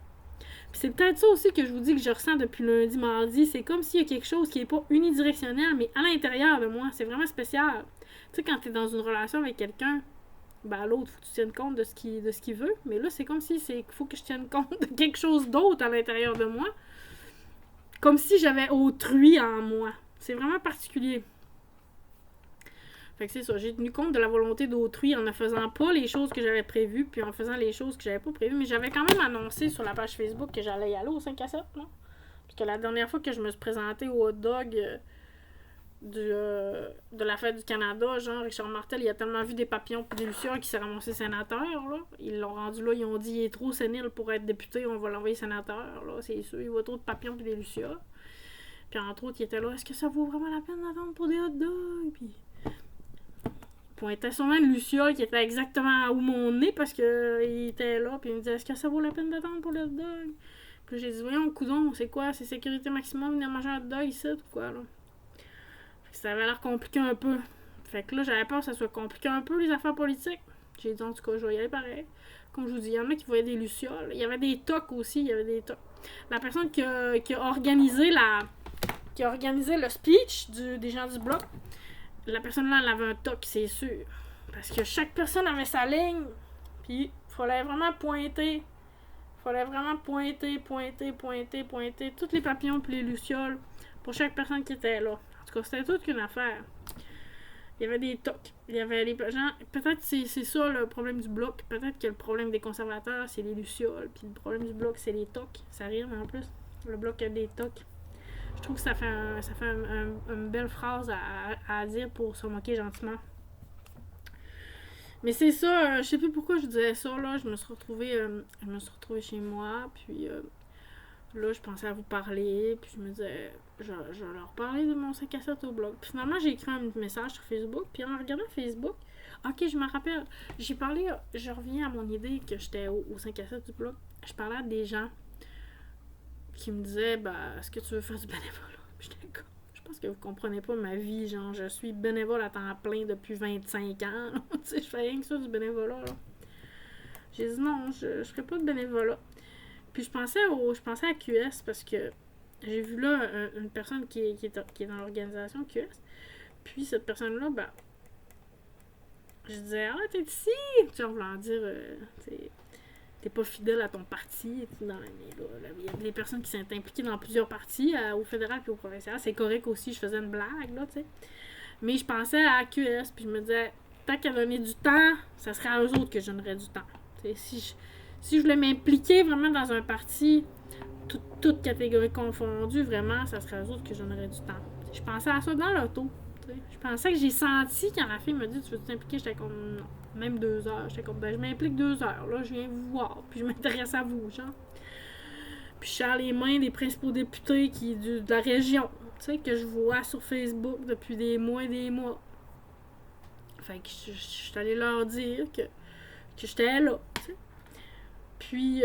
Puis c'est peut-être ça aussi que je vous dis que je ressens depuis lundi, mardi. C'est comme s'il y a quelque chose qui est pas unidirectionnel, mais à l'intérieur de moi. C'est vraiment spécial. Tu sais, quand t'es dans une relation avec quelqu'un, ben l'autre, faut que tu tiennes compte de ce qu'il veut. Mais là, c'est comme si il faut que je tienne compte de quelque chose d'autre à l'intérieur de moi. Comme si j'avais autrui en moi. C'est vraiment particulier. Fait que c'est ça, j'ai tenu compte de la volonté d'autrui en ne faisant pas les choses que j'avais prévues, puis en faisant les choses que j'avais pas prévues. Mais j'avais quand même annoncé sur la page Facebook que j'allais y aller au 5 à 7, là. Puis que la dernière fois que je me suis présentée au hot dog de la fête du Canada, genre Richard Martel, il a tellement vu des papillons puis des lucioles qu'il s'est ramassé sénateur, là. Ils l'ont rendu là, ils ont dit il est trop sénile pour être député, on va l'envoyer sénateur, là, c'est sûr, il voit trop de papillons puis des lucioles. Puis entre autres, il était là, est-ce que ça vaut vraiment la peine d'attendre pour des hot dogs? Puis pointait sûrement une luciole qui était exactement où mon nez parce qu'il était là, puis il me disait est-ce que ça vaut la peine d'attendre pour le hot dog? Puis j'ai dit voyons, coudon, c'est quoi? C'est sécurité maximum, venir manger un hot dog ici ou quoi, là? Ça avait l'air compliqué un peu. Fait que là, j'avais peur que ça soit compliqué un peu, les affaires politiques. J'ai dit en tout cas, je vais y aller pareil. Comme je vous dis, il y en a qui voyaient des lucioles. Il y avait des tocs aussi, il y avait des tocs. La personne qui a organisé le speech des gens du bloc, la personne là, elle avait un toc, c'est sûr. Parce que chaque personne avait sa ligne, puis il fallait vraiment pointer. Pointer tous les papillons puis les lucioles pour chaque personne qui était là. En tout cas, c'était toute qu'une affaire. Il y avait des tocs. Il y avait les gens. Peut-être c'est ça le problème du bloc. Peut-être que le problème des conservateurs, c'est les lucioles. Puis le problème du bloc, c'est les tocs. Ça rime en plus. Le bloc a des tocs. Je trouve que ça fait une belle phrase à dire pour se moquer gentiment. Mais c'est ça, je sais plus pourquoi je disais ça, là. Je me suis retrouvée chez moi, puis là, je pensais à vous parler, puis je me disais, je vais leur parler de mon 5 à 7 au blog. Puis finalement, j'ai écrit un message sur Facebook, puis en regardant Facebook, ok, je me rappelle, j'ai parlé, je reviens à mon idée que j'étais au 5 à 7 du blog. Je parlais à des gens qui me disaient, est-ce que tu veux faire du bénévolat? Puis j'étais comme, je pense que vous comprenez pas ma vie, genre, je suis bénévole à temps plein depuis 25 ans, tu sais, je fais rien que ça du bénévolat, là. J'ai dit non, je ferai pas de bénévolat. Puis je pensais à QS parce que j'ai vu là une personne qui est dans l'organisation QS. Puis cette personne-là, je disais, t'es ici! Tu sais, en voulant dire, t'es pas fidèle à ton parti. Il y a des personnes qui sont impliquées dans plusieurs partis, au fédéral puis au provincial. C'est correct aussi, je faisais une blague, là, tu sais. Mais je pensais à QS, puis je me disais, tant qu'à donner du temps, ça serait à eux autres que je donnerais du temps. T'sais, si je voulais m'impliquer vraiment dans un parti, toute catégorie confondue, vraiment, ça serait aux autres que je donnerais du temps. Je pensais à ça dans l'auto. Je pensais que j'ai senti quand la fille me dit tu veux t'impliquer, j'étais comme non. Même 2 heures. J'étais comme je m'implique 2 heures. Là, je viens vous voir. Puis je m'intéresse à vous, genre. Puis je serre les mains des principaux députés de la région, tu sais, que je vois sur Facebook depuis des mois et des mois. Fait que je suis allée leur dire que j'étais là, tu sais. Puis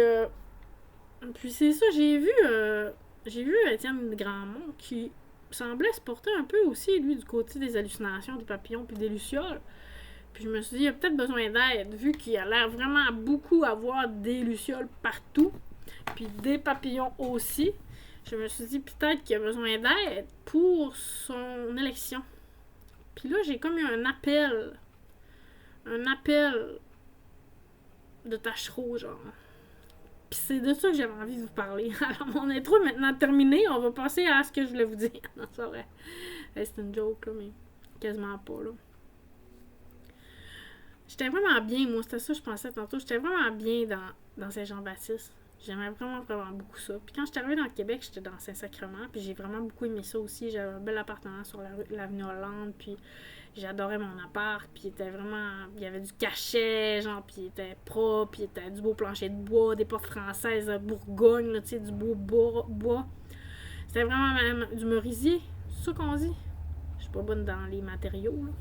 c'est ça, j'ai vu Étienne Grandmont qui semblait se porter un peu aussi, lui, du côté des hallucinations, des papillons puis des lucioles. Puis je me suis dit, il a peut-être besoin d'aide, vu qu'il a l'air vraiment beaucoup avoir des lucioles partout, puis des papillons aussi. Je me suis dit, peut-être qu'il a besoin d'aide pour son élection. Puis là, j'ai comme eu un appel de Tachereau, genre. Puis c'est de ça que j'avais envie de vous parler. Alors, mon intro est maintenant terminée. On va passer à ce que je voulais vous dire. Non, c'est vrai. C'est une joke, là, mais quasiment pas, là. J'étais vraiment bien, moi. C'était ça que je pensais tantôt. J'étais vraiment bien dans Saint-Jean-Baptiste. J'aimais vraiment, vraiment beaucoup ça. Puis quand je suis arrivée dans le Québec, j'étais dans Saint-Sacrement. Puis j'ai vraiment beaucoup aimé ça aussi. J'avais un bel appartement sur l'avenue Hollande. Puis j'adorais mon appart. Puis il était vraiment... Il y avait du cachet, genre. Puis il était propre. Puis il était du beau plancher de bois, des portes françaises de Bourgogne, là, tu sais, du beau bois. C'était vraiment même du merisier. C'est ça qu'on dit? Je suis pas bonne dans les matériaux, là.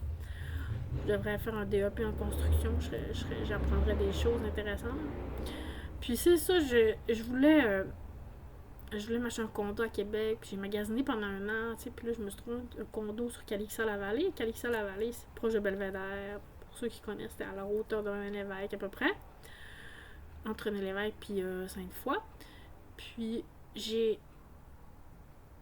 Je devrais faire un DEP en construction. J'apprendrais des choses intéressantes. Puis c'est ça, je voulais m'acheter un condo à Québec, puis j'ai magasiné pendant un an, tu sais, puis là, je me suis trouvé un condo sur Calixa-la-Vallée. Calixa-la-Vallée, c'est proche de Belvédère. Pour ceux qui connaissent, c'était à la hauteur d'un évêque à peu près. Entre René-Lévesque puis Sainte-Foy. Puis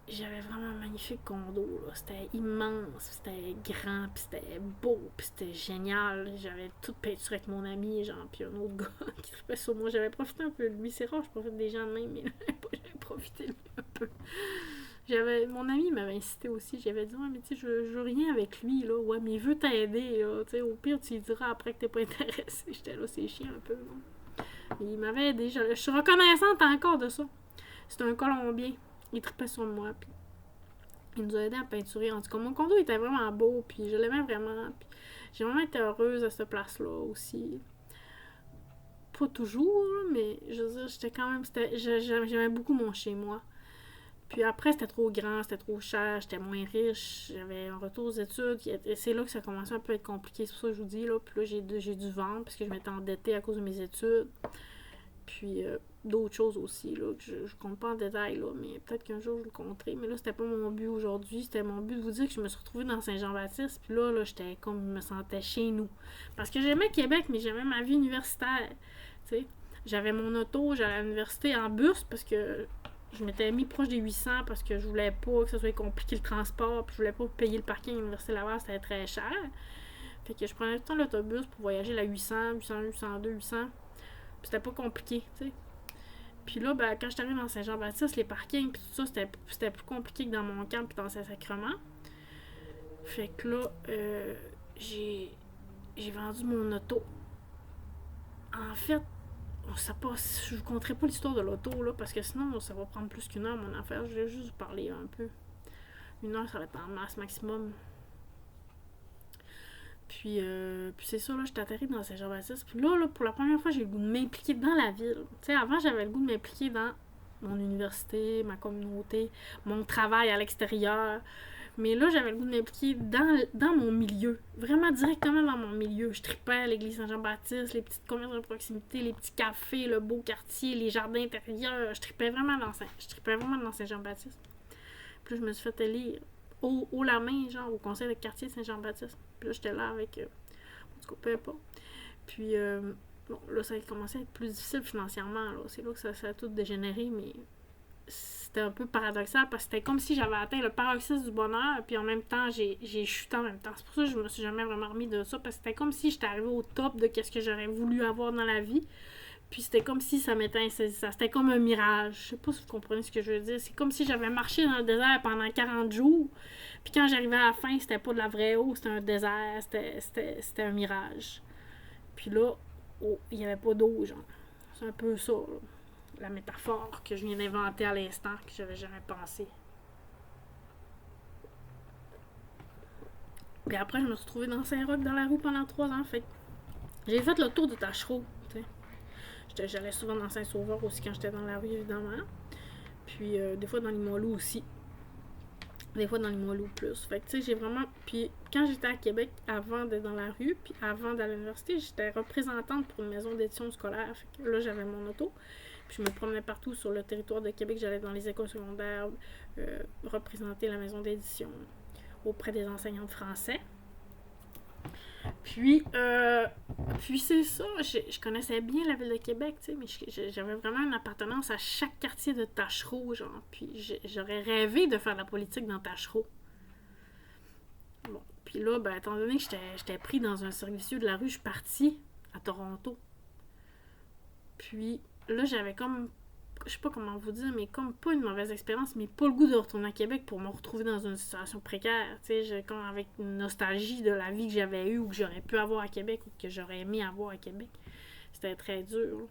j'avais vraiment un magnifique condo, là. C'était immense, c'était grand, puis c'était beau, puis c'était génial. J'avais tout peinturé avec mon ami, genre, puis un autre gars qui trippait sur moi. J'avais profité un peu de lui. C'est rare, je profite des gens de même, mais là, j'avais profité de lui un peu. Mon ami m'avait incité aussi. J'avais dit, ouais, mais tu sais, je veux rien avec lui, là. Ouais, mais il veut t'aider, là. Tu sais, au pire, tu lui diras après que t'es pas intéressé. J'étais là, c'est chiant un peu, là. Mais il m'avait aidé. Je suis reconnaissante encore de ça. C'était un Colombien. Il trippait sur moi, puis il nous a aidé à peinturer. En tout cas, mon condo était vraiment beau, puis je l'aimais vraiment. Puis j'ai vraiment été heureuse à cette place-là aussi. Pas toujours, mais je veux dire, j'étais quand même... J'aimais beaucoup mon chez-moi. Puis après, c'était trop grand, c'était trop cher, j'étais moins riche, j'avais un retour aux études. Et c'est là que ça a commencé un peu à être compliqué, c'est pour ça que je vous dis, là. Puis là, j'ai dû vendre, parce que je m'étais endettée à cause de mes études. Puis d'autres choses aussi, là, que je compte pas en détail, là, mais peut-être qu'un jour je le compterai. Mais là, c'était pas mon but aujourd'hui. C'était mon but de vous dire que je me suis retrouvée dans Saint-Jean-Baptiste. Puis là, j'étais comme, je me sentais chez nous. Parce que j'aimais Québec, mais j'aimais ma vie universitaire. Tu sais, j'avais mon auto, j'allais à l'université en bus parce que je m'étais mis proche des 800 parce que je voulais pas que ça soit compliqué le transport. Puis je voulais pas payer le parking à l'université Laval, c'était très cher. Fait que je prenais tout le temps l'autobus pour voyager la 800, 800, 802, 800. Puis c'était pas compliqué, tu sais. Puis là, ben, quand je suis arrivée dans Saint-Jean-Baptiste, les parkings, puis tout ça, c'était plus compliqué que dans mon camp, puis dans Saint-Sacrement. Fait que là, j'ai vendu mon auto. En fait, je vous conterai pas l'histoire de l'auto, là, parce que sinon, ça va prendre plus qu'une heure, mon affaire. Je vais juste vous parler un peu. Une heure, ça va être en masse maximum. Puis c'est ça, là, j'étais atterrie dans Saint-Jean-Baptiste. Puis là, pour la première fois, j'ai eu le goût de m'impliquer dans la ville. Tu sais, avant, j'avais le goût de m'impliquer dans mon université, ma communauté, mon travail à l'extérieur. Mais là, j'avais le goût de m'impliquer dans mon milieu. Vraiment directement dans mon milieu. Je tripais à l'église Saint-Jean-Baptiste, les petites commerces de proximité, les petits cafés, le beau quartier, les jardins intérieurs. Je tripais vraiment dans Saint-Jean-Baptiste. Puis là, je me suis fait élire haut la main, genre, au conseil de quartier de Saint-Jean-Baptiste. Puis là, j'étais là avec... en tout cas, peu importe. Puis, bon, là, ça a commencé à être plus difficile financièrement, là. C'est là que ça a tout dégénéré, mais c'était un peu paradoxal parce que c'était comme si j'avais atteint le paroxysme du bonheur, puis en même temps, j'ai chuté en même temps. C'est pour ça que je me suis jamais vraiment remis de ça, parce que c'était comme si j'étais arrivée au top de ce que j'aurais voulu avoir dans la vie. Puis c'était comme si ça m'était insaisissable. C'était comme un mirage. Je sais pas si vous comprenez ce que je veux dire. C'est comme si j'avais marché dans le désert pendant 40 jours. Puis quand j'arrivais à la fin, c'était pas de la vraie eau, c'était un désert. C'était un mirage. Puis là, il n'y avait pas d'eau, genre. C'est un peu ça, là. La métaphore que je viens d'inventer à l'instant, que j'avais jamais pensé. Puis après, je me suis trouvée dans Saint-Roch, dans la rue, pendant 3 ans. Fait que j'ai fait le tour de Tachereau, tu sais. J'allais souvent dans Saint-Sauveur aussi quand j'étais dans la rue, évidemment. Puis des fois dans Limoilou aussi. Des fois dans Limoilou plus. Fait que tu sais, j'ai vraiment... Puis quand j'étais à Québec, avant d'être dans la rue, puis avant d'aller à l'université, j'étais représentante pour une maison d'édition scolaire. Fait que là, j'avais mon auto. Puis je me promenais partout sur le territoire de Québec. J'allais dans les écoles secondaires représenter la maison d'édition auprès des enseignants de français. Puis c'est ça, je connaissais bien la ville de Québec, tu sais, mais j'avais vraiment une appartenance à chaque quartier de Tachereau, genre. Puis j'aurais rêvé de faire de la politique dans Tachereau. Bon, puis là, ben, étant donné que j'étais pris dans un servicieux de la rue, je suis partie à Toronto. Puis là, j'avais comme, je sais pas comment vous dire, mais comme pas une mauvaise expérience, mais pas le goût de retourner à Québec pour me retrouver dans une situation précaire. Tu sais, j'ai comme avec une nostalgie de la vie que j'avais eue ou que j'aurais pu avoir à Québec ou que j'aurais aimé avoir à Québec. C'était très dur. Là.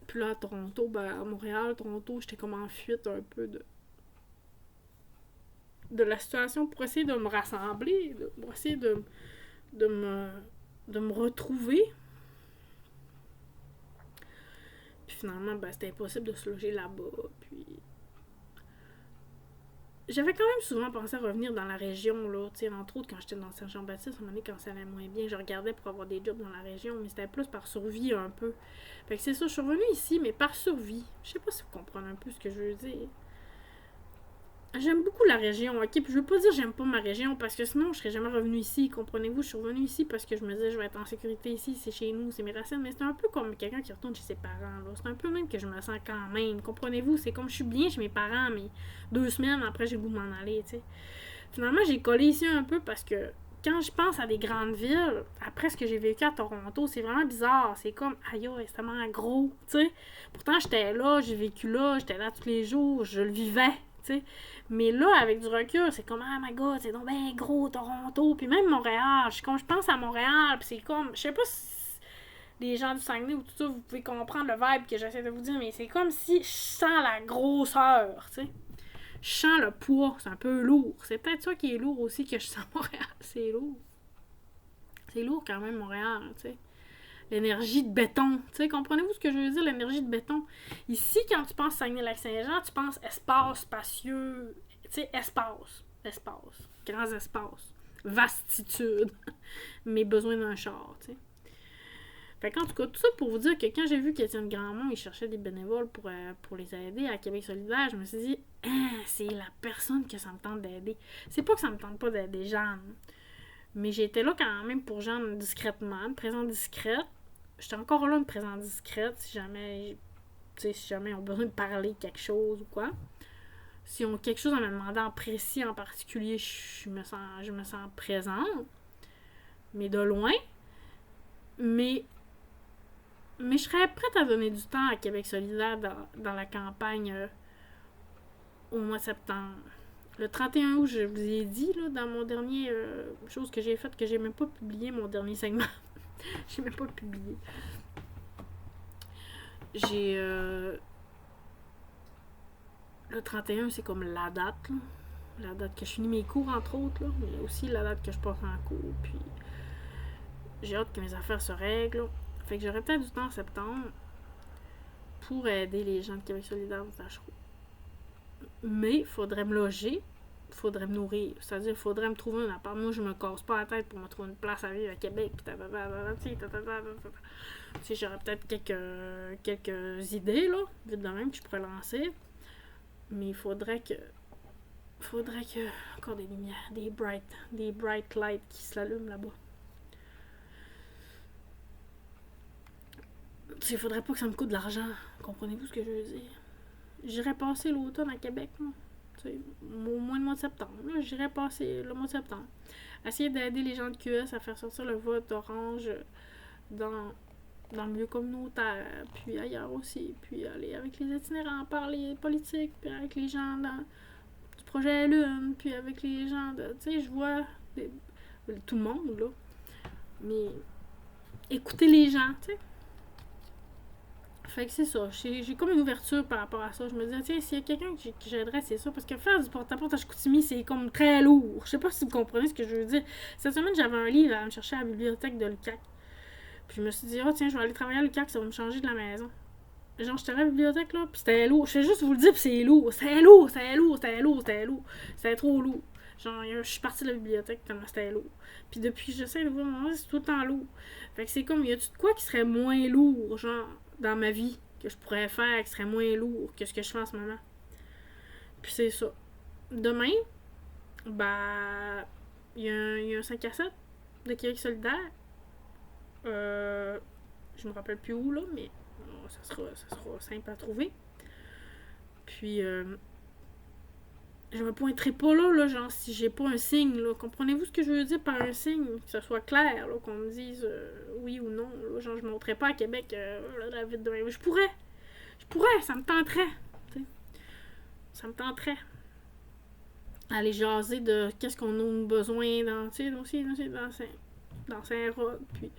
Puis là, à Toronto, à Montréal, Toronto, j'étais comme en fuite un peu de la situation pour essayer de me rassembler, pour essayer de me, de me retrouver. Puis finalement, c'était impossible de se loger là-bas. Puis j'avais quand même souvent pensé à revenir dans la région, là. Tu sais, entre autres, quand j'étais dans Saint-Jean-Baptiste, à un moment donné, quand ça allait moins bien, je regardais pour avoir des jobs dans la région, mais c'était plus par survie un peu. Fait que c'est ça, je suis revenue ici, mais par survie. Je sais pas si vous comprenez un peu ce que je veux dire. J'aime beaucoup la région, ok? Puis je veux pas dire que j'aime pas ma région, parce que sinon je serais jamais revenue ici, comprenez-vous? Je suis revenue ici parce que je me disais je vais être en sécurité ici, c'est chez nous, c'est mes racines, mais c'est un peu comme quelqu'un qui retourne chez ses parents, là. C'est un peu même que je me sens quand même, comprenez-vous? C'est comme je suis bien chez mes parents, mais 2 semaines après j'ai le goût de m'en aller, tu sais. Finalement j'ai collé ici un peu parce que quand je pense à des grandes villes, après ce que j'ai vécu à Toronto, c'est vraiment bizarre. C'est comme, aïe, c'est tellement gros, tu sais. Pourtant, j'étais là, j'ai vécu là, j'étais là tous les jours, je le vivais, tu sais. Mais là, avec du recul, c'est comme, ah my god, c'est donc bien gros, Toronto. Puis même Montréal, je pense à Montréal, puis c'est comme, je sais pas si les gens du Saguenay ou tout ça, vous pouvez comprendre le vibe que j'essaie de vous dire, mais c'est comme si je sens la grosseur, tu sais. Je sens le poids, c'est un peu lourd. C'est peut-être ça qui est lourd aussi que je sens à Montréal. C'est lourd. C'est lourd quand même, Montréal, tu sais. L'énergie de béton. Tu sais, comprenez-vous ce que je veux dire, l'énergie de béton? Ici, quand tu penses Saguenay-Lac-Saint-Jean, tu penses espace spacieux. Tu sais, espace. Espace. Grands espaces. Vastitude. Mais besoin d'un char, tu sais. Fait qu'en tout cas, tout ça pour vous dire que quand j'ai vu qu'Étienne Grandmont, il cherchait des bénévoles pour les aider à Québec solidaire, je me suis dit, c'est la personne que ça me tente d'aider. C'est pas que ça me tente pas d'aider Jeanne, mais j'étais là quand même pour Jeanne discrètement, une présence discrète. J'étais encore là, une présence discrète, si jamais ils ont besoin de parler quelque chose ou quoi. Si ont quelque chose à me demander en précis, en particulier, je me sens présente, mais de loin. Mais je serais prête à donner du temps à Québec solidaire dans la campagne au mois de septembre. Le 31 août, je vous ai dit, là, dans mon dernier chose que j'ai faite, que j'ai même pas publié mon dernier segment. J'ai même pas publié. J'ai... le 31, c'est comme la date, là. La date que je finis mes cours, entre autres, là, mais aussi la date que je passe en cours. Puis j'ai hâte que mes affaires se règlent. Là. Fait que j'aurai peut-être du temps en septembre pour aider les gens de Québec solidaire au Tachereau. Mais il faudrait me loger, il faudrait me nourrir. C'est-à-dire, il faudrait me trouver un appart. Moi, je me casse pas la tête pour me trouver une place à vivre à Québec. Puis j'aurais peut-être quelques idées, là, vite de même, que je pourrais lancer. Mais il faudrait que... Encore des lumières, des bright lights qui s'allument là-bas. Il faudrait pas que ça me coûte de l'argent. Comprenez-vous ce que je veux dire? J'irais passer l'automne à Québec, moi. Au moins le mois de septembre. Là, j'irais passer le mois de septembre. Essayer d'aider les gens de QS à faire sortir le vote orange dans le milieu communautaire, puis ailleurs aussi. Puis aller avec les itinérants, parler politique, puis avec les gens du projet Lune, puis avec les gens de... Tu sais, je vois tout le monde, là. Mais écouter les gens, tu sais. Fait que c'est ça. J'ai comme une ouverture par rapport à ça. Je me dis, tiens, s'il y a quelqu'un que j'aiderais, c'est ça. Parce que faire du porte-à-porte à Chicoutimi, c'est comme très lourd. Je sais pas si vous comprenez ce que je veux dire. Cette semaine, j'avais un livre à me chercher à la bibliothèque de l'UQAC. Puis je me suis dit, tiens, je vais aller travailler à l'UQAC, ça va me changer de la maison. Genre, j'étais à la bibliothèque, là, puis c'était lourd. Je fais juste vous le dire, puis c'est lourd. C'était trop lourd. Genre, je suis partie de la bibliothèque tellement c'était lourd. Puis depuis que j'essaie de voir mon c'est tout le temps lourd. Fait que c'est comme, y a-tu de quoi qui serait moins lourd, genre, dans ma vie, que je pourrais faire, qui serait moins lourd que ce que je fais en ce moment. Puis c'est ça. Demain, il y a un 5 à 7 de Québec solidaire. Je me rappelle plus où, là, mais ça sera simple à trouver. Puis, je me pointerai pas là, genre, si j'ai pas un signe, là. Comprenez-vous ce que je veux dire par un signe? Que ce soit clair, là, qu'on me dise oui ou non, là. Genre, je monterais pas à Québec la ville de même. Je pourrais, ça me tenterait, tu sais. Ça me tenterait. Aller jaser de qu'est-ce qu'on a besoin dans, tu sais, aussi, dans Saint-Roch, puis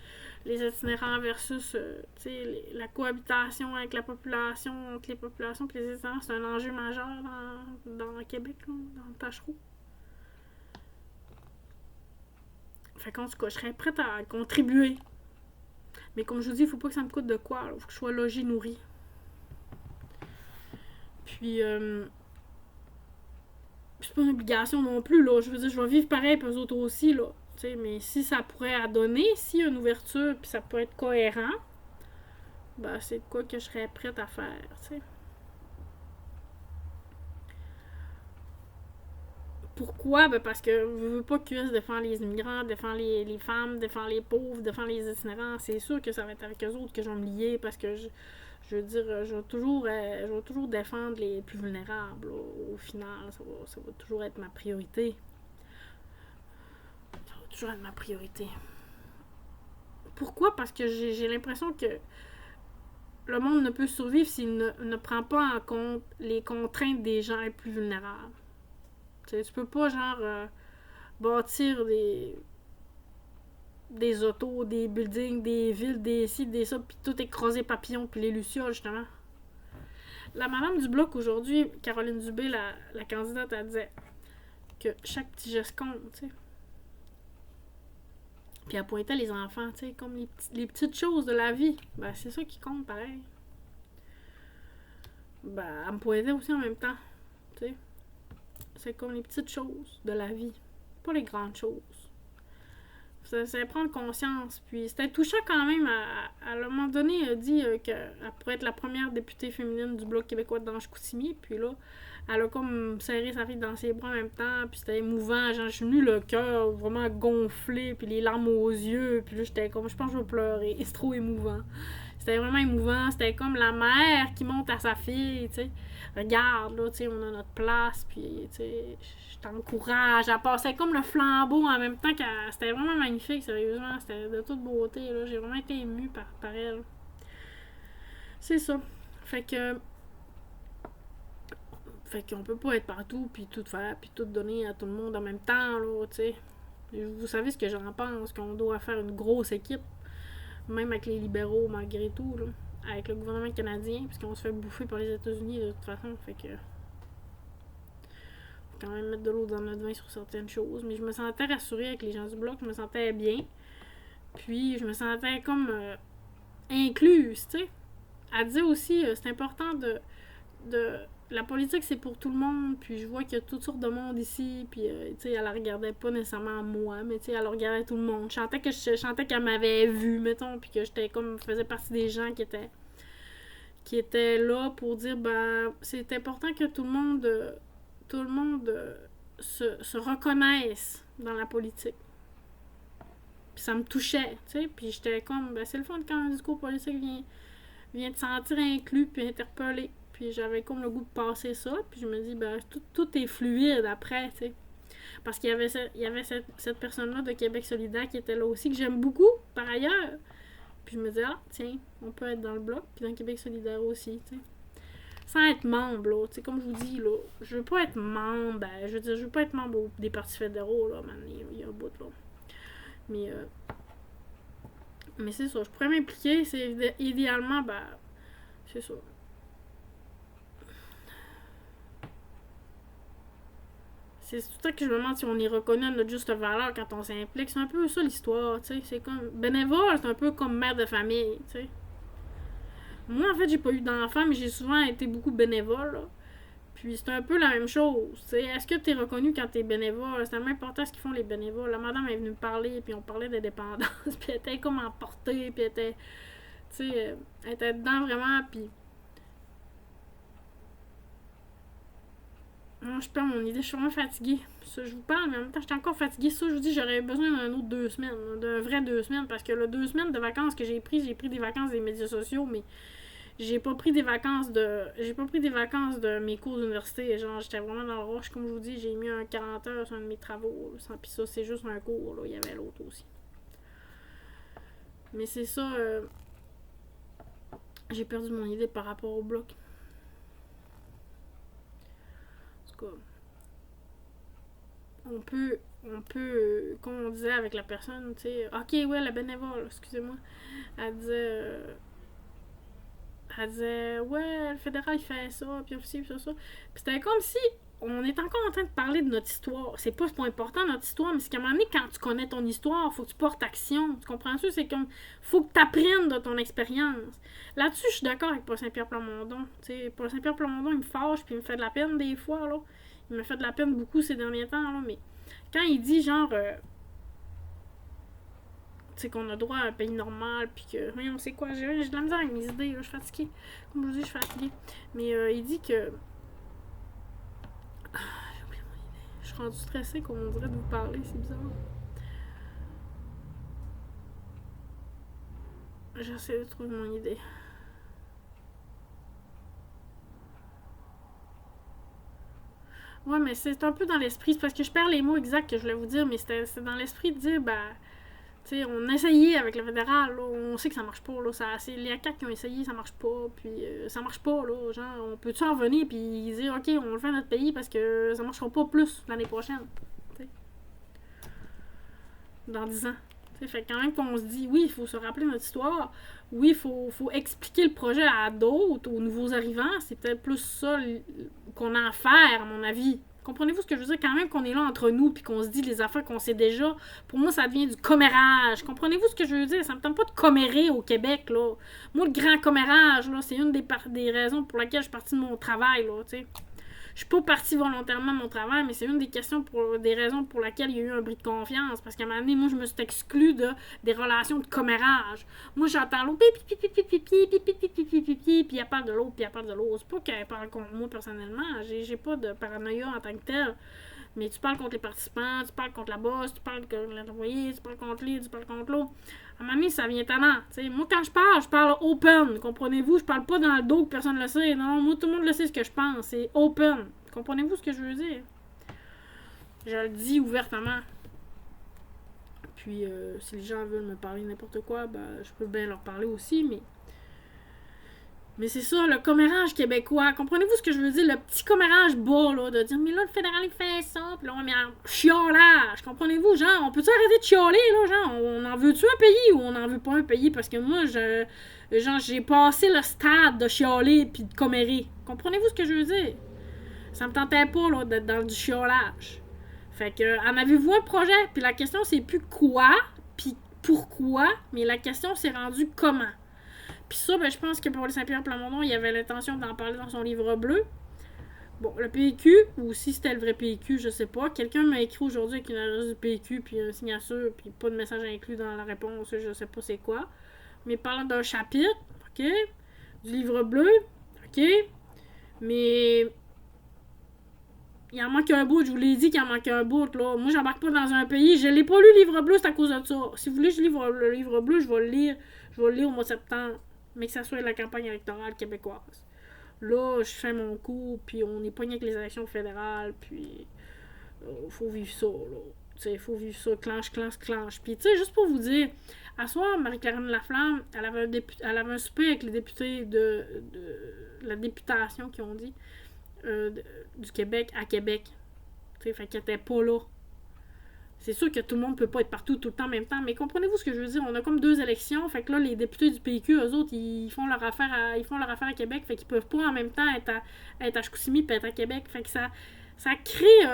les itinérants versus la cohabitation avec la population, entre les populations et les itinérants, c'est un enjeu majeur dans le Québec, là, dans le Tachereau. Fait qu'en tout cas, je serais prête à contribuer. Mais comme je vous dis, il faut pas que ça me coûte de quoi. Il faut que je sois logé, nourri. Puis, c'est pas une obligation non plus, là. Je veux dire, je vais vivre pareil pour eux autres aussi, là. T'sais, mais si ça pourrait à donner, s'il y a une ouverture, puis ça peut être cohérent, ben c'est de quoi que je serais prête à faire, t'sais. Pourquoi? Ben parce que je veux pas que QS défend les immigrants, défend les femmes, défend les pauvres, défend les itinérants. C'est sûr que ça va être avec eux autres que je vais me lier parce que je veux dire, je vais toujours défendre les plus vulnérables. Là. Au final, ça va toujours être ma priorité. Ça va toujours être ma priorité. Pourquoi? Parce que j'ai l'impression que le monde ne peut survivre s'il ne prend pas en compte les contraintes des gens les plus vulnérables. T'sais, tu peux pas, genre, bâtir des autos, des buildings, des villes, des ci, des ça, puis tout écraser papillon, puis les lucioles, justement. La madame du bloc aujourd'hui, Caroline Dubé, la candidate, elle disait que chaque petit geste compte, tu sais. Puis elle pointait les enfants, tu sais, comme les petites choses de la vie. Ben, c'est ça qui compte, pareil. Ben, elle me pointait aussi en même temps, tu sais. C'est comme les petites choses de la vie, pas les grandes choses. C'est prendre conscience. Puis c'était touchant quand même. À un moment donné, elle a dit qu'elle pourrait être la première députée féminine du Bloc québécois d'Ange-Chicoutimi. Puis là, elle a comme serré sa fille dans ses bras en même temps. Puis c'était émouvant. Genre, je suis venue le cœur vraiment gonflé. Puis les larmes aux yeux. Puis là, j'étais comme, je pense que je vais pleurer. C'est trop émouvant. C'était vraiment émouvant. C'était comme la mère qui monte à sa fille, tu sais. Regarde, là, tu sais, on a notre place, puis, tu sais, je t'encourage. Elle passait comme le flambeau en même temps. C'était vraiment magnifique, sérieusement. C'était de toute beauté, là. J'ai vraiment été émue par elle. C'est ça. Fait que... Fait qu'on peut pas être partout, puis tout faire, puis tout donner à tout le monde en même temps, là, tu sais. Vous savez ce que j'en pense, qu'on doit faire une grosse équipe. Même avec les libéraux, malgré tout, là. Avec le gouvernement canadien, puisqu'on se fait bouffer par les États-Unis de toute façon, fait que... Faut quand même mettre de l'eau dans notre vin sur certaines choses. Mais je me sentais rassurée avec les gens du Bloc, je me sentais bien. Puis je me sentais comme incluse, tu sais. Elle disait aussi, c'est important de... La politique, c'est pour tout le monde, puis je vois qu'il y a toutes sortes de monde ici, puis, tu sais, elle la regardait pas nécessairement moi, mais, tu sais, elle regardait tout le monde. Je chantais qu'elle m'avait vue, mettons, puis que j'étais comme, faisais partie des gens qui étaient là pour dire, ben, c'est important que tout le monde se reconnaisse dans la politique. Puis ça me touchait, tu sais, puis j'étais comme, ben, c'est le fun quand un discours politique vient te sentir inclus puis interpellé. Puis j'avais comme le goût de passer ça. Puis je me dis, ben, tout est fluide après, tu sais. Parce qu'il y avait cette personne-là de Québec solidaire qui était là aussi, que j'aime beaucoup, par ailleurs. Puis je me dis, ah, tiens, on peut être dans le Bloc, puis dans Québec solidaire aussi, tu sais. Sans être membre, là, tu sais, comme je vous dis, là, je veux pas être membre, ben, je veux dire, je veux pas être membre des partis fédéraux, là, man, il y a un bout, là. Mais c'est ça, je pourrais m'impliquer, c'est idéalement, ben, c'est ça. C'est tout ça que je me demande si on est reconnu à notre juste valeur quand on s'implique. C'est un peu ça l'histoire, tu sais. C'est comme. Bénévole, c'est un peu comme mère de famille, tu sais. Moi, en fait, j'ai pas eu d'enfant, mais j'ai souvent été beaucoup bénévole, là. Puis c'est un peu la même chose, tu sais. Est-ce que t'es reconnu quand t'es bénévole? C'est tellement important ce qu'ils font les bénévoles. La madame est venue me parler, puis on parlait d'indépendance, puis elle était comme emportée, puis elle était. Tu sais, elle était dedans vraiment, puis. Moi, je perds mon idée, je suis vraiment fatiguée. Ça, je vous parle, mais en même temps, j'étais encore fatiguée. Ça, je vous dis, j'aurais besoin d'un autre 2 semaines. D'un vrai 2 semaines, parce que le 2 semaines de vacances que j'ai pris des vacances des médias sociaux, mais j'ai pas pris des vacances de mes cours d'université. Genre, j'étais vraiment dans le rush, comme je vous dis, j'ai mis un 40 heures sur un de mes travaux. Puis ça, c'est juste un cours, là. Il y avait l'autre aussi. Mais c'est ça, j'ai perdu mon idée par rapport au bloc. En tout cas, on peut, comme on disait avec la personne, tu sais, ok, ouais, la bénévole, excusez-moi, elle disait, ouais, le fédéral, il fait ça, puis aussi, puis ça. Puis c'était comme si on est encore en train de parler de notre histoire. C'est pas important, notre histoire, mais c'est qu'à un moment donné, quand tu connais ton histoire, faut que tu portes action. Tu comprends-tu? C'est comme, faut que tu apprennes de ton expérience. Là-dessus, je suis d'accord avec Paul Saint-Pierre Plamondon. T'sais, Paul Saint-Pierre Plamondon, il me fâche, puis il me fait de la peine des fois, là. Il me fait de la peine beaucoup ces derniers temps, là, mais quand il dit, genre, tu sais, qu'on a droit à un pays normal, puis que, voyons, c'est quoi, j'ai de la misère avec mes idées, là, je suis fatiguée. Comme je vous dis, je suis fatiguée. Mais il dit que... J'ai oublié mon idée. Je suis rendue stressée, comme on dirait, de vous parler, c'est bizarre. J'essaie de trouver mon idée. Ouais, mais c'est un peu dans l'esprit, c'est parce que je perds les mots exacts que je voulais vous dire, mais c'était dans l'esprit de dire, ben, tu sais, on a essayé avec le fédéral, là, on sait que ça marche pas, là, c'est les CAQ qui ont essayé, ça marche pas, puis ça marche pas, là, genre, on peut-tu en revenir puis dire, ok, on le fait à notre pays parce que ça marchera pas plus l'année prochaine, tu sais, dans 10 ans. T'sais, fait quand même qu'on se dit, oui, il faut se rappeler notre histoire, oui, il faut expliquer le projet à d'autres, aux nouveaux arrivants, c'est peut-être plus ça qu'on a à faire, à mon avis. Comprenez-vous ce que je veux dire? Quand même qu'on est là entre nous puis qu'on se dit les affaires qu'on sait déjà, pour moi, ça devient du commérage. Comprenez-vous ce que je veux dire? Ça me tente pas de commérer au Québec, là. Moi, le grand commérage, là, c'est une des raisons pour lesquelles je suis partie de mon travail, là, tu sais. Je suis pas partie volontairement de mon travail, mais c'est une des raisons pour lesquelles il y a eu un bris de confiance. Parce qu'à un moment donné, moi, je me suis exclue des relations de commérage. Moi, j'entends l'autre, puis elle parle de l'autre, puis elle parle de l'autre. C'est pas qu'elle parle contre moi personnellement. J'ai pas de paranoïa en tant que tel. Mais tu parles contre les participants, tu parles contre la boss, tu parles contre l'employé, tu parles contre lui, tu parles contre l'autre. À un moment donné, ça vient tannant. Moi, quand je parle open. Comprenez-vous? Je parle pas dans le dos que personne ne le sait. Non, moi, tout le monde le sait ce que je pense. C'est open. Comprenez-vous ce que je veux dire? Je le dis ouvertement. Puis, si les gens veulent me parler n'importe quoi, ben, je peux bien leur parler aussi, mais c'est ça, le commérage québécois. Comprenez-vous ce que je veux dire? Le petit commérage bas, là, de dire, mais là, le fédéral, il fait ça. Puis là, on met en chiolage. Comprenez-vous? Genre, on peut-tu arrêter de chialer, là? Genre, on en veut-tu un pays ou on en veut pas un pays? Parce que moi, j'ai passé le stade de chialer puis de commérer. Comprenez-vous ce que je veux dire? Ça me tentait pas, là, d'être dans du chiolage. Fait que, en avez-vous un projet? Puis la question, c'est plus quoi, puis pourquoi, mais la question, c'est rendu comment. Puis ça, ben, je pense que Paul Saint-Pierre Plamondon, il avait l'intention d'en parler dans son livre bleu. Bon, le PQ, ou si c'était le vrai PQ, je sais pas. Quelqu'un m'a écrit aujourd'hui avec une adresse du PQ, puis une signature, puis pas de message inclus dans la réponse, je sais pas c'est quoi. Mais parlant d'un chapitre, ok, du livre bleu, ok, mais il en manque un bout, je vous l'ai dit qu'il en manque un bout, là. Moi, j'embarque pas dans un pays, je l'ai pas lu le livre bleu, c'est à cause de ça. Si vous voulez que je livre le livre bleu, je vais le lire au mois de septembre. Mais que ça soit la campagne électorale québécoise. Là, je fais mon coup, puis on est pogné avec les élections fédérales, puis faut vivre ça, là. Tu sais, faut vivre ça, clenche. Puis, tu sais, juste pour vous dire, à soir, Marie-Clarine Laflamme, elle avait un souper avec les députés de la députation, qui ont dit, du Québec à Québec. Tu sais, fait qu'elle était pas là. C'est sûr que tout le monde peut pas être partout tout le temps en même temps, mais comprenez-vous ce que je veux dire? On a comme 2 élections, fait que là, les députés du PQ, eux autres, ils font leur affaire à Québec, fait qu'ils peuvent pas en même temps être à Chicoutimi et être à Québec. Fait que ça crée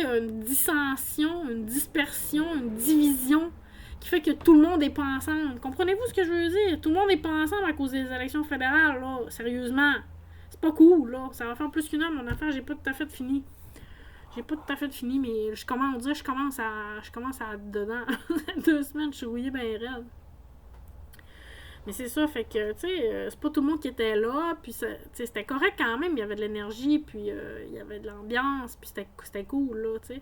une dissension, une dispersion, une division qui fait que tout le monde est pas ensemble. Comprenez-vous ce que je veux dire? Tout le monde est pas ensemble à cause des élections fédérales, là. Sérieusement. C'est pas cool, là. Ça va faire plus qu'une heure, mon affaire, j'ai pas tout à fait fini. Mais je commence à dedans. 2 semaines, je suis rouillée bien raide. Mais c'est ça, fait que, tu sais, c'est pas tout le monde qui était là, puis c'était correct quand même, il y avait de l'énergie, puis il y avait de l'ambiance, puis c'était cool, là, tu sais.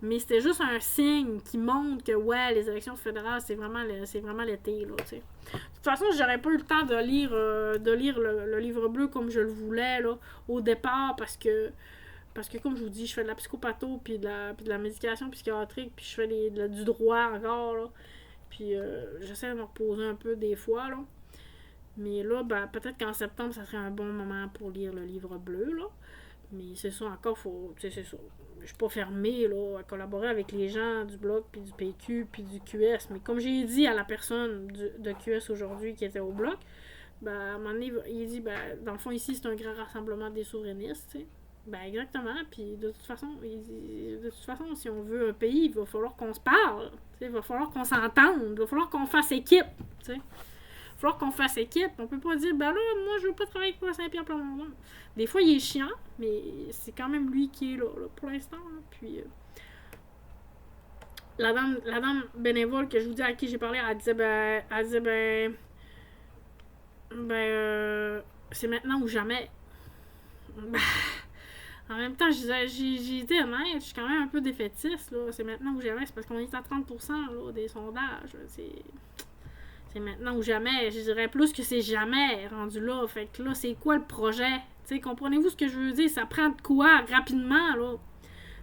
Mais c'était juste un signe qui montre que, ouais, les élections fédérales, c'est vraiment l'été, là, tu sais. De toute façon, j'aurais pas eu le temps de lire, le livre bleu comme je le voulais, là, au départ, parce que, comme je vous dis, je fais de la psychopatho, puis de la médication psychiatrique, puis je fais du droit encore, là. Puis j'essaie de me reposer un peu des fois, là. Mais là, ben, peut-être qu'en septembre, ça serait un bon moment pour lire le livre bleu, là. Mais c'est ça, encore, faut. Tu sais, c'est ça. Je suis pas fermée, là, à collaborer avec les gens du Bloc, puis du PQ, puis du QS. Mais comme j'ai dit à la personne de QS aujourd'hui qui était au Bloc, ben, à un moment donné, il dit, ben, dans le fond, ici, c'est un grand rassemblement des souverainistes, tu sais. Ben, exactement. Puis, de toute façon, si on veut un pays, il va falloir qu'on se parle. Il va falloir qu'on s'entende. Il va falloir qu'on fasse équipe, tu sais. Il va falloir qu'on fasse équipe. On peut pas dire, ben là, moi, je veux pas travailler avec toi à Saint-Pierre-Plamondon. Des fois, il est chiant, mais c'est quand même lui qui est là pour l'instant. Là. Puis, la dame bénévole que je vous dis à qui j'ai parlé, elle disait, c'est maintenant ou jamais. Ben, en même temps, j'ai été honnête, je suis quand même un peu défaitiste, là. C'est maintenant ou jamais, c'est parce qu'on est à 30% là, des sondages. C'est maintenant ou jamais. Je dirais plus que c'est jamais rendu là. Fait que là, c'est quoi le projet? T'sais, comprenez-vous ce que je veux dire? Ça prend de quoi rapidement, là?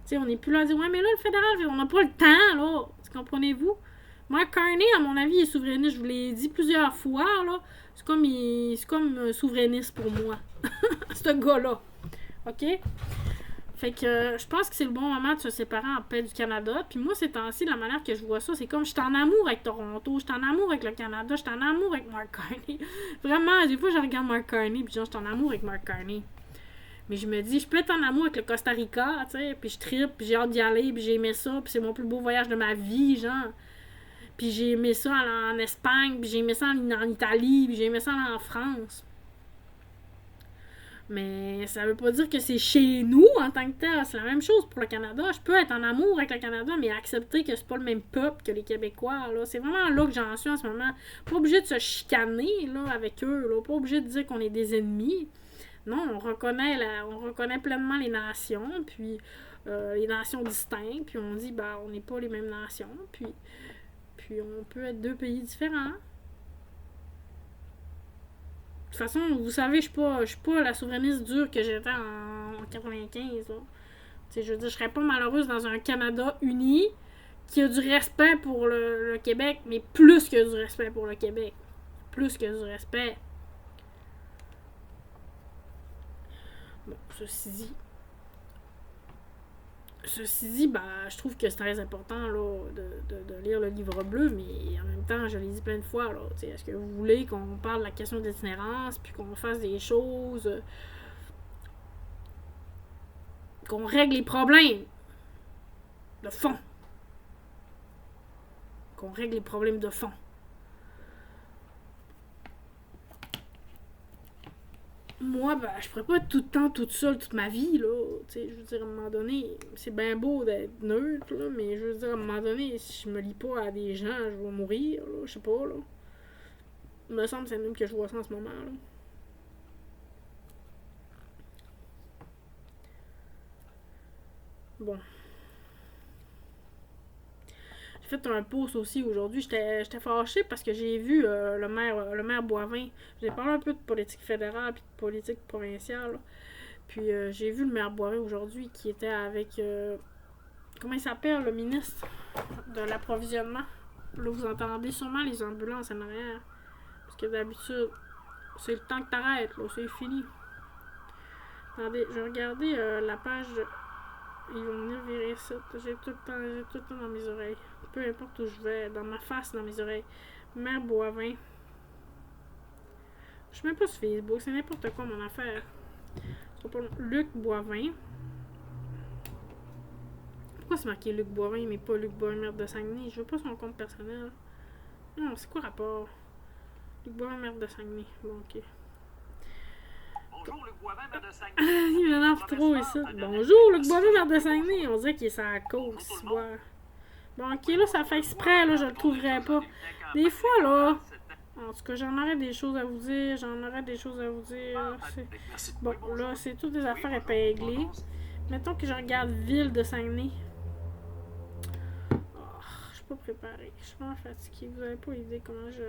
T'sais, on n'est plus là à dire, ouais, mais là, le fédéral, on n'a pas le temps, là. Comprenez-vous? Mark Carney, à mon avis, il est souverainiste. Je vous l'ai dit plusieurs fois, là. C'est comme souverainiste pour moi. Ce gars-là. OK? Fait que je pense que c'est le bon moment de se séparer en paix du Canada. Puis moi, ces temps-ci, la manière que je vois ça, c'est comme je suis en amour avec Toronto, je suis en amour avec le Canada, je suis en amour avec Mark Carney. Vraiment, des fois, je regarde Mark Carney, puis genre, je suis en amour avec Mark Carney. Mais je me dis, je peux être en amour avec le Costa Rica, tu sais, puis je trippe, puis j'ai hâte d'y aller, puis j'ai aimé ça, puis c'est mon plus beau voyage de ma vie, genre. Puis j'ai aimé ça en Espagne, puis j'ai aimé ça en Italie, puis j'ai aimé ça en France. Mais ça veut pas dire que c'est chez nous en tant que tel. C'est la même chose pour le Canada. Je peux être en amour avec le Canada, mais accepter que c'est pas le même peuple que les Québécois. Là. C'est vraiment là que j'en suis en ce moment. Pas obligé de se chicaner là, avec eux. Là. Pas obligé de dire qu'on est des ennemis. Non, on reconnaît pleinement les nations, puis les nations distinctes, puis on dit, ben, on n'est pas les mêmes nations, puis on peut être deux pays différents. De toute façon, vous savez, je suis pas la souverainiste dure que j'étais en 95. Là. Je veux dire, je serais pas malheureuse dans un Canada uni qui a du respect pour le Québec, mais plus que du respect pour le Québec. Plus que du respect. Bon, Ceci dit, ben, je trouve que c'est très important là, de lire le livre bleu, mais en même temps, je l'ai dit plein de fois, là, est-ce que vous voulez qu'on parle de la question d'itinérance, puis qu'on fasse des choses, qu'on règle les problèmes de fond. Qu'on règle les problèmes de fond. Moi, ben, je pourrais pas être tout le temps toute seule toute ma vie, là. Je veux dire, à un moment donné, c'est bien beau d'être neutre, là, mais je veux dire, à un moment donné, si je me lie pas à des gens, je vais mourir, là, je sais pas, là. Il me semble que c'est même que je vois ça en ce moment, là. Bon. J'ai fait un post aussi aujourd'hui. J'étais fâchée parce que j'ai vu le maire Boivin. J'ai parlé un peu de politique fédérale puis de politique provinciale. Là. Puis j'ai vu le maire Boivin aujourd'hui qui était avec comment il s'appelle, le ministre de l'approvisionnement. Là, vous entendez sûrement les ambulances en arrière. Parce que d'habitude, c'est le temps que t'arrêtes, là, c'est fini. Attendez, je vais regarder la page. Ils vont venir virer ça. J'ai tout le temps dans mes oreilles. Peu importe où je vais, dans ma face, dans mes oreilles. Mère Boivin. Je suis même pas sur Facebook, c'est n'importe quoi mon affaire. C'est pas Luc Boivin. Pourquoi c'est marqué Luc Boivin, mais pas Luc Boivin, maire de Saguenay? Je veux pas son compte personnel. Non, c'est quoi le rapport? Luc Boivin, maire de Saguenay. Bon, ok. Bonjour, Luc Boivin, maire de Saguenay. Il m'énerve trop, ici. Bonjour, Luc Boivin, maire de Saguenay. On dirait qu'il est sur la côte, Bon, ok, là, ça fait exprès, là, je le trouverai pas. Des fois, là, en tout cas, j'en aurais des choses à vous dire, Bon, là, c'est toutes des affaires épinglées. Mettons que je regarde Ville de Saguenay. pas préparé. Je suis vraiment fatiguée. Vous avez pas idée comment je...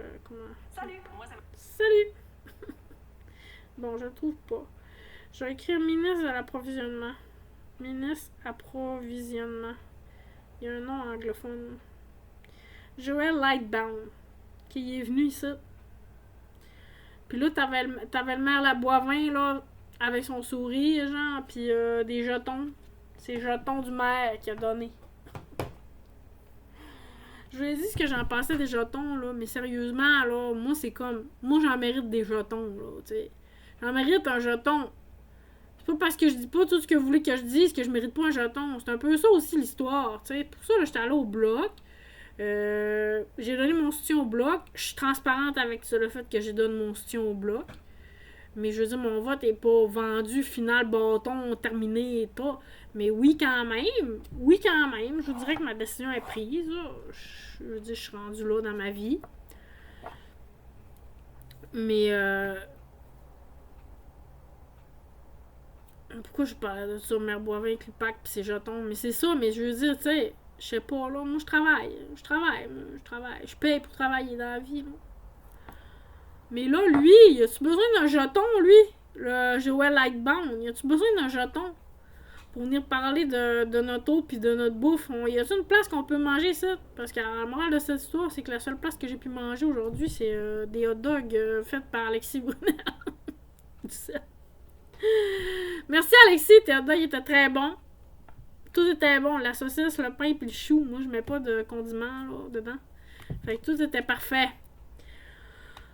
Salut, moi c'est... Salut! Bon, je le trouve pas. Je vais écrire ministre de l'approvisionnement. Ministre approvisionnement. Il y a un nom anglophone. Joël Lightbound. Qui est venu ici. Puis là, t'avais le maire Laboivin, là, avec son sourire, genre, puis des jetons. C'est jetons du maire qu'il a donné. Je lui ai dit ce que j'en pensais des jetons, là, mais sérieusement, là, moi, c'est comme... Moi, j'en mérite des jetons, là, tu sais. J'en mérite un jeton. C'est pas parce que je dis pas tout ce que vous voulez que je dise que je mérite pas un jeton. C'est un peu ça aussi, l'histoire, tu sais. Pour ça, là, j'étais allée au bloc. J'ai donné mon soutien au bloc. Je suis transparente avec ça, le fait que j'ai donné mon soutien au bloc. Mais je veux dire, mon vote est pas vendu, final, bâton, terminé, pas. Mais oui, quand même. Oui, quand même. Je vous dirais que ma décision est prise. Là. Je veux dire, je suis rendue là dans ma vie. Mais, pourquoi je parlais de ça, Mère Boivin avec le pack pis ses jetons? Mais c'est ça, mais je veux dire, tu sais, je sais pas, là, moi, je travaille. Je paye pour travailler dans la vie, là. Mais là, lui, y a-tu besoin d'un jeton, lui? Le Joël Lightbound, y a-tu besoin d'un jeton? Pour venir parler de notre eau pis de notre bouffe. Y a-tu une place qu'on peut manger ça? Parce que la morale de cette histoire, c'est que la seule place que j'ai pu manger aujourd'hui, c'est des hot dogs faits par Alexis Brunel. Merci Alexis, tes hot dogs étaient très bons. Tout était bon, la saucisse, le pain pis le chou. Moi, je mets pas de condiments là, dedans. Fait que tout était parfait.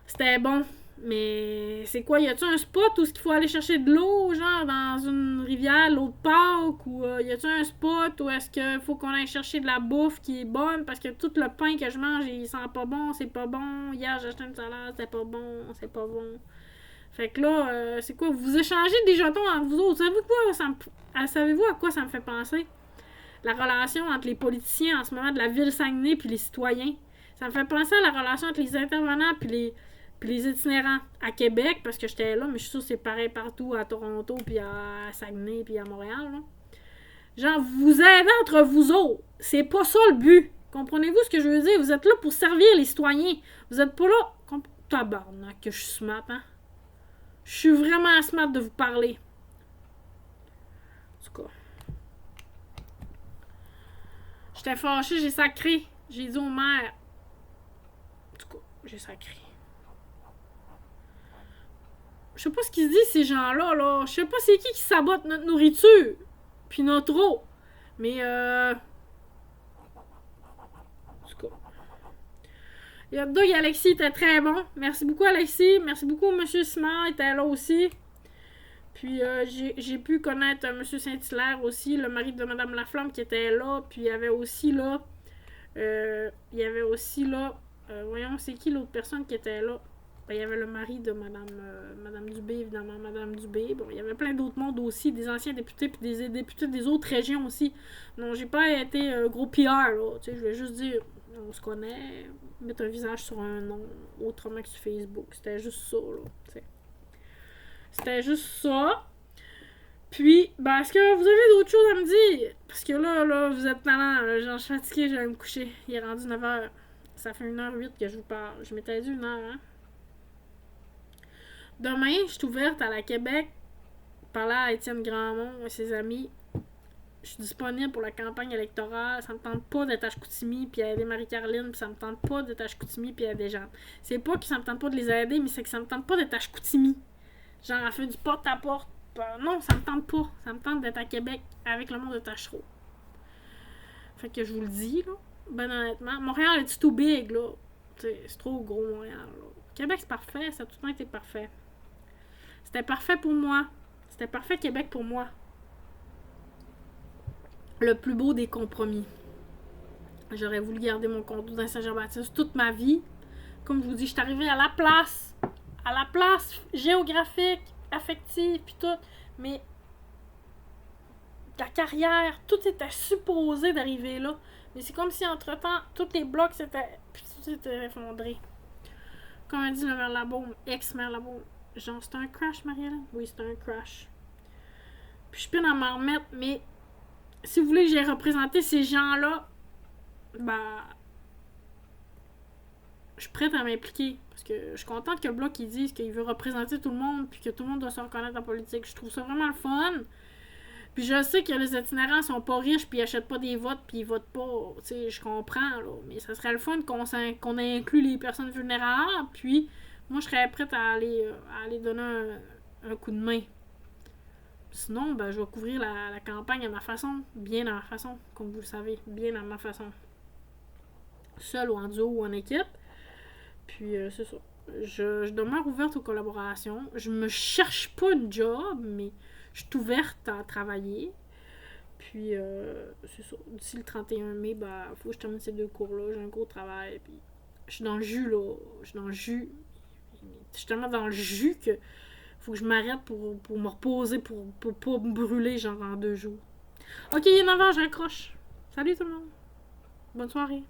C'était bon. Mais c'est quoi? Y a-tu un spot où il faut aller chercher de l'eau, genre dans une rivière, l'eau de Pâques? Ou y a-tu un spot où est-ce qu'il faut qu'on aille chercher de la bouffe qui est bonne? Parce que tout le pain que je mange, il sent pas bon, c'est pas bon. Hier, j'ai acheté une salade, c'est pas bon, c'est pas bon. Fait que là, c'est quoi? Vous échangez des jetons entre vous autres. Savez-vous à quoi ça me fait penser? La relation entre les politiciens en ce moment de la ville Saguenay puis les citoyens. Ça me fait penser à la relation entre les intervenants puis les itinérants à Québec, parce que j'étais là, mais je suis sûre que c'est pareil partout, à Toronto, puis à Saguenay, puis à Montréal. Là. Genre, vous aidez entre vous autres. C'est pas ça le but. Comprenez-vous ce que je veux dire? Vous êtes là pour servir les citoyens. Vous êtes pas là... Tabarnak, que je suis smart, hein? Je suis vraiment smart de vous parler. En tout cas. J'étais fâchée, j'ai sacré. J'ai dit au maire. En tout cas, j'ai sacré. Je sais pas ce qu'ils se disent, ces gens-là, là. Je sais pas c'est qui sabote notre nourriture. Puis notre eau. Mais, en tout cas. Le hot dog Alexis était très bon. Merci beaucoup, Alexis. Merci beaucoup, M. Simard était là aussi. Puis, j'ai pu connaître M. Saint-Hilaire aussi, le mari de Mme Laflamme qui était là. Puis, il y avait aussi là... voyons, c'est qui l'autre personne qui était là? Ben, il y avait le mari de Madame Dubé, évidemment, Madame Dubé. Bon, il y avait plein d'autres mondes aussi, des anciens députés, puis des députés des autres régions aussi. Non, j'ai pas été gros PR, là. Tu sais, je vais juste dire, on se connaît, mettre un visage sur un nom, autrement que sur Facebook. C'était juste ça, là. T'sais. C'était juste ça. Puis, ben, est-ce que vous avez d'autres choses à me dire? Parce que là, vous êtes talent, là, genre, je suis fatiguée, je vais me coucher. Il est rendu 9h. Ça fait 1h08 que je vous parle. Je m'étais dit 1h, hein? Demain, je suis ouverte à la Québec. Parler à Étienne Grandmont et ses amis. Je suis disponible pour la campagne électorale. Ça me tente pas d'être à Chicoutimi puis aider Marie-Caroline, puis ça me tente pas d'être à Chicoutimi puis aider des gens. C'est pas que ça me tente pas de les aider, mais c'est que ça me tente pas d'être à Chicoutimi. Genre, à faire du porte-à-porte. Non, ça me tente pas. Ça me tente d'être à Québec avec le monde de Tachereau. Fait que je vous le dis, là. Ben honnêtement. Montréal est too big, là. C'est trop gros, Montréal, là. Québec, c'est parfait. Ça a tout le temps été parfait. C'était parfait pour moi. C'était parfait Québec pour moi. Le plus beau des compromis. J'aurais voulu garder mon condo dans Saint-Jean-Baptiste toute ma vie. Comme je vous dis, je suis arrivée à la place. À la place géographique, affective, puis tout. Mais la carrière, tout était supposé d'arriver là. Mais c'est comme si, entre-temps, tous les blocs s'étaient... Puis tout s'était effondré. Comme a dit le maire Labaume, ex-maire Labaume. Genre, c'était un crash, Marielle? Oui, c'était un crash. Puis je peux en m'en remettre, mais si vous voulez que j'ai représenté ces gens-là, bah, je suis prête à m'impliquer. Parce que je suis contente que le Bloc, ils disent qu'il veut représenter tout le monde, puis que tout le monde doit se reconnaître en politique. Je trouve ça vraiment le fun. Puis je sais que les itinérants sont pas riches, puis ils achètent pas des votes, puis ils votent pas. Tu sais, je comprends, là. Mais ça serait le fun qu'on inclut les personnes vulnérables, puis moi, je serais prête à aller donner un coup de main. Sinon, ben, je vais couvrir la campagne à ma façon, bien à ma façon, comme vous le savez, bien à ma façon. Seul ou en duo ou en équipe. Puis, c'est ça. Je demeure ouverte aux collaborations. Je me cherche pas une job, mais je suis ouverte à travailler. Puis, c'est ça. D'ici le 31 mai, ben, faut que je termine ces 2 cours-là. J'ai un gros travail. Puis, je suis dans le jus, là. Je suis dans le jus. Je suis tellement dans le jus que faut que je m'arrête pour me reposer, pour pas me brûler, genre, en 2 jours. Ok, il est 9h, j'accroche. Salut tout le monde. Bonne soirée.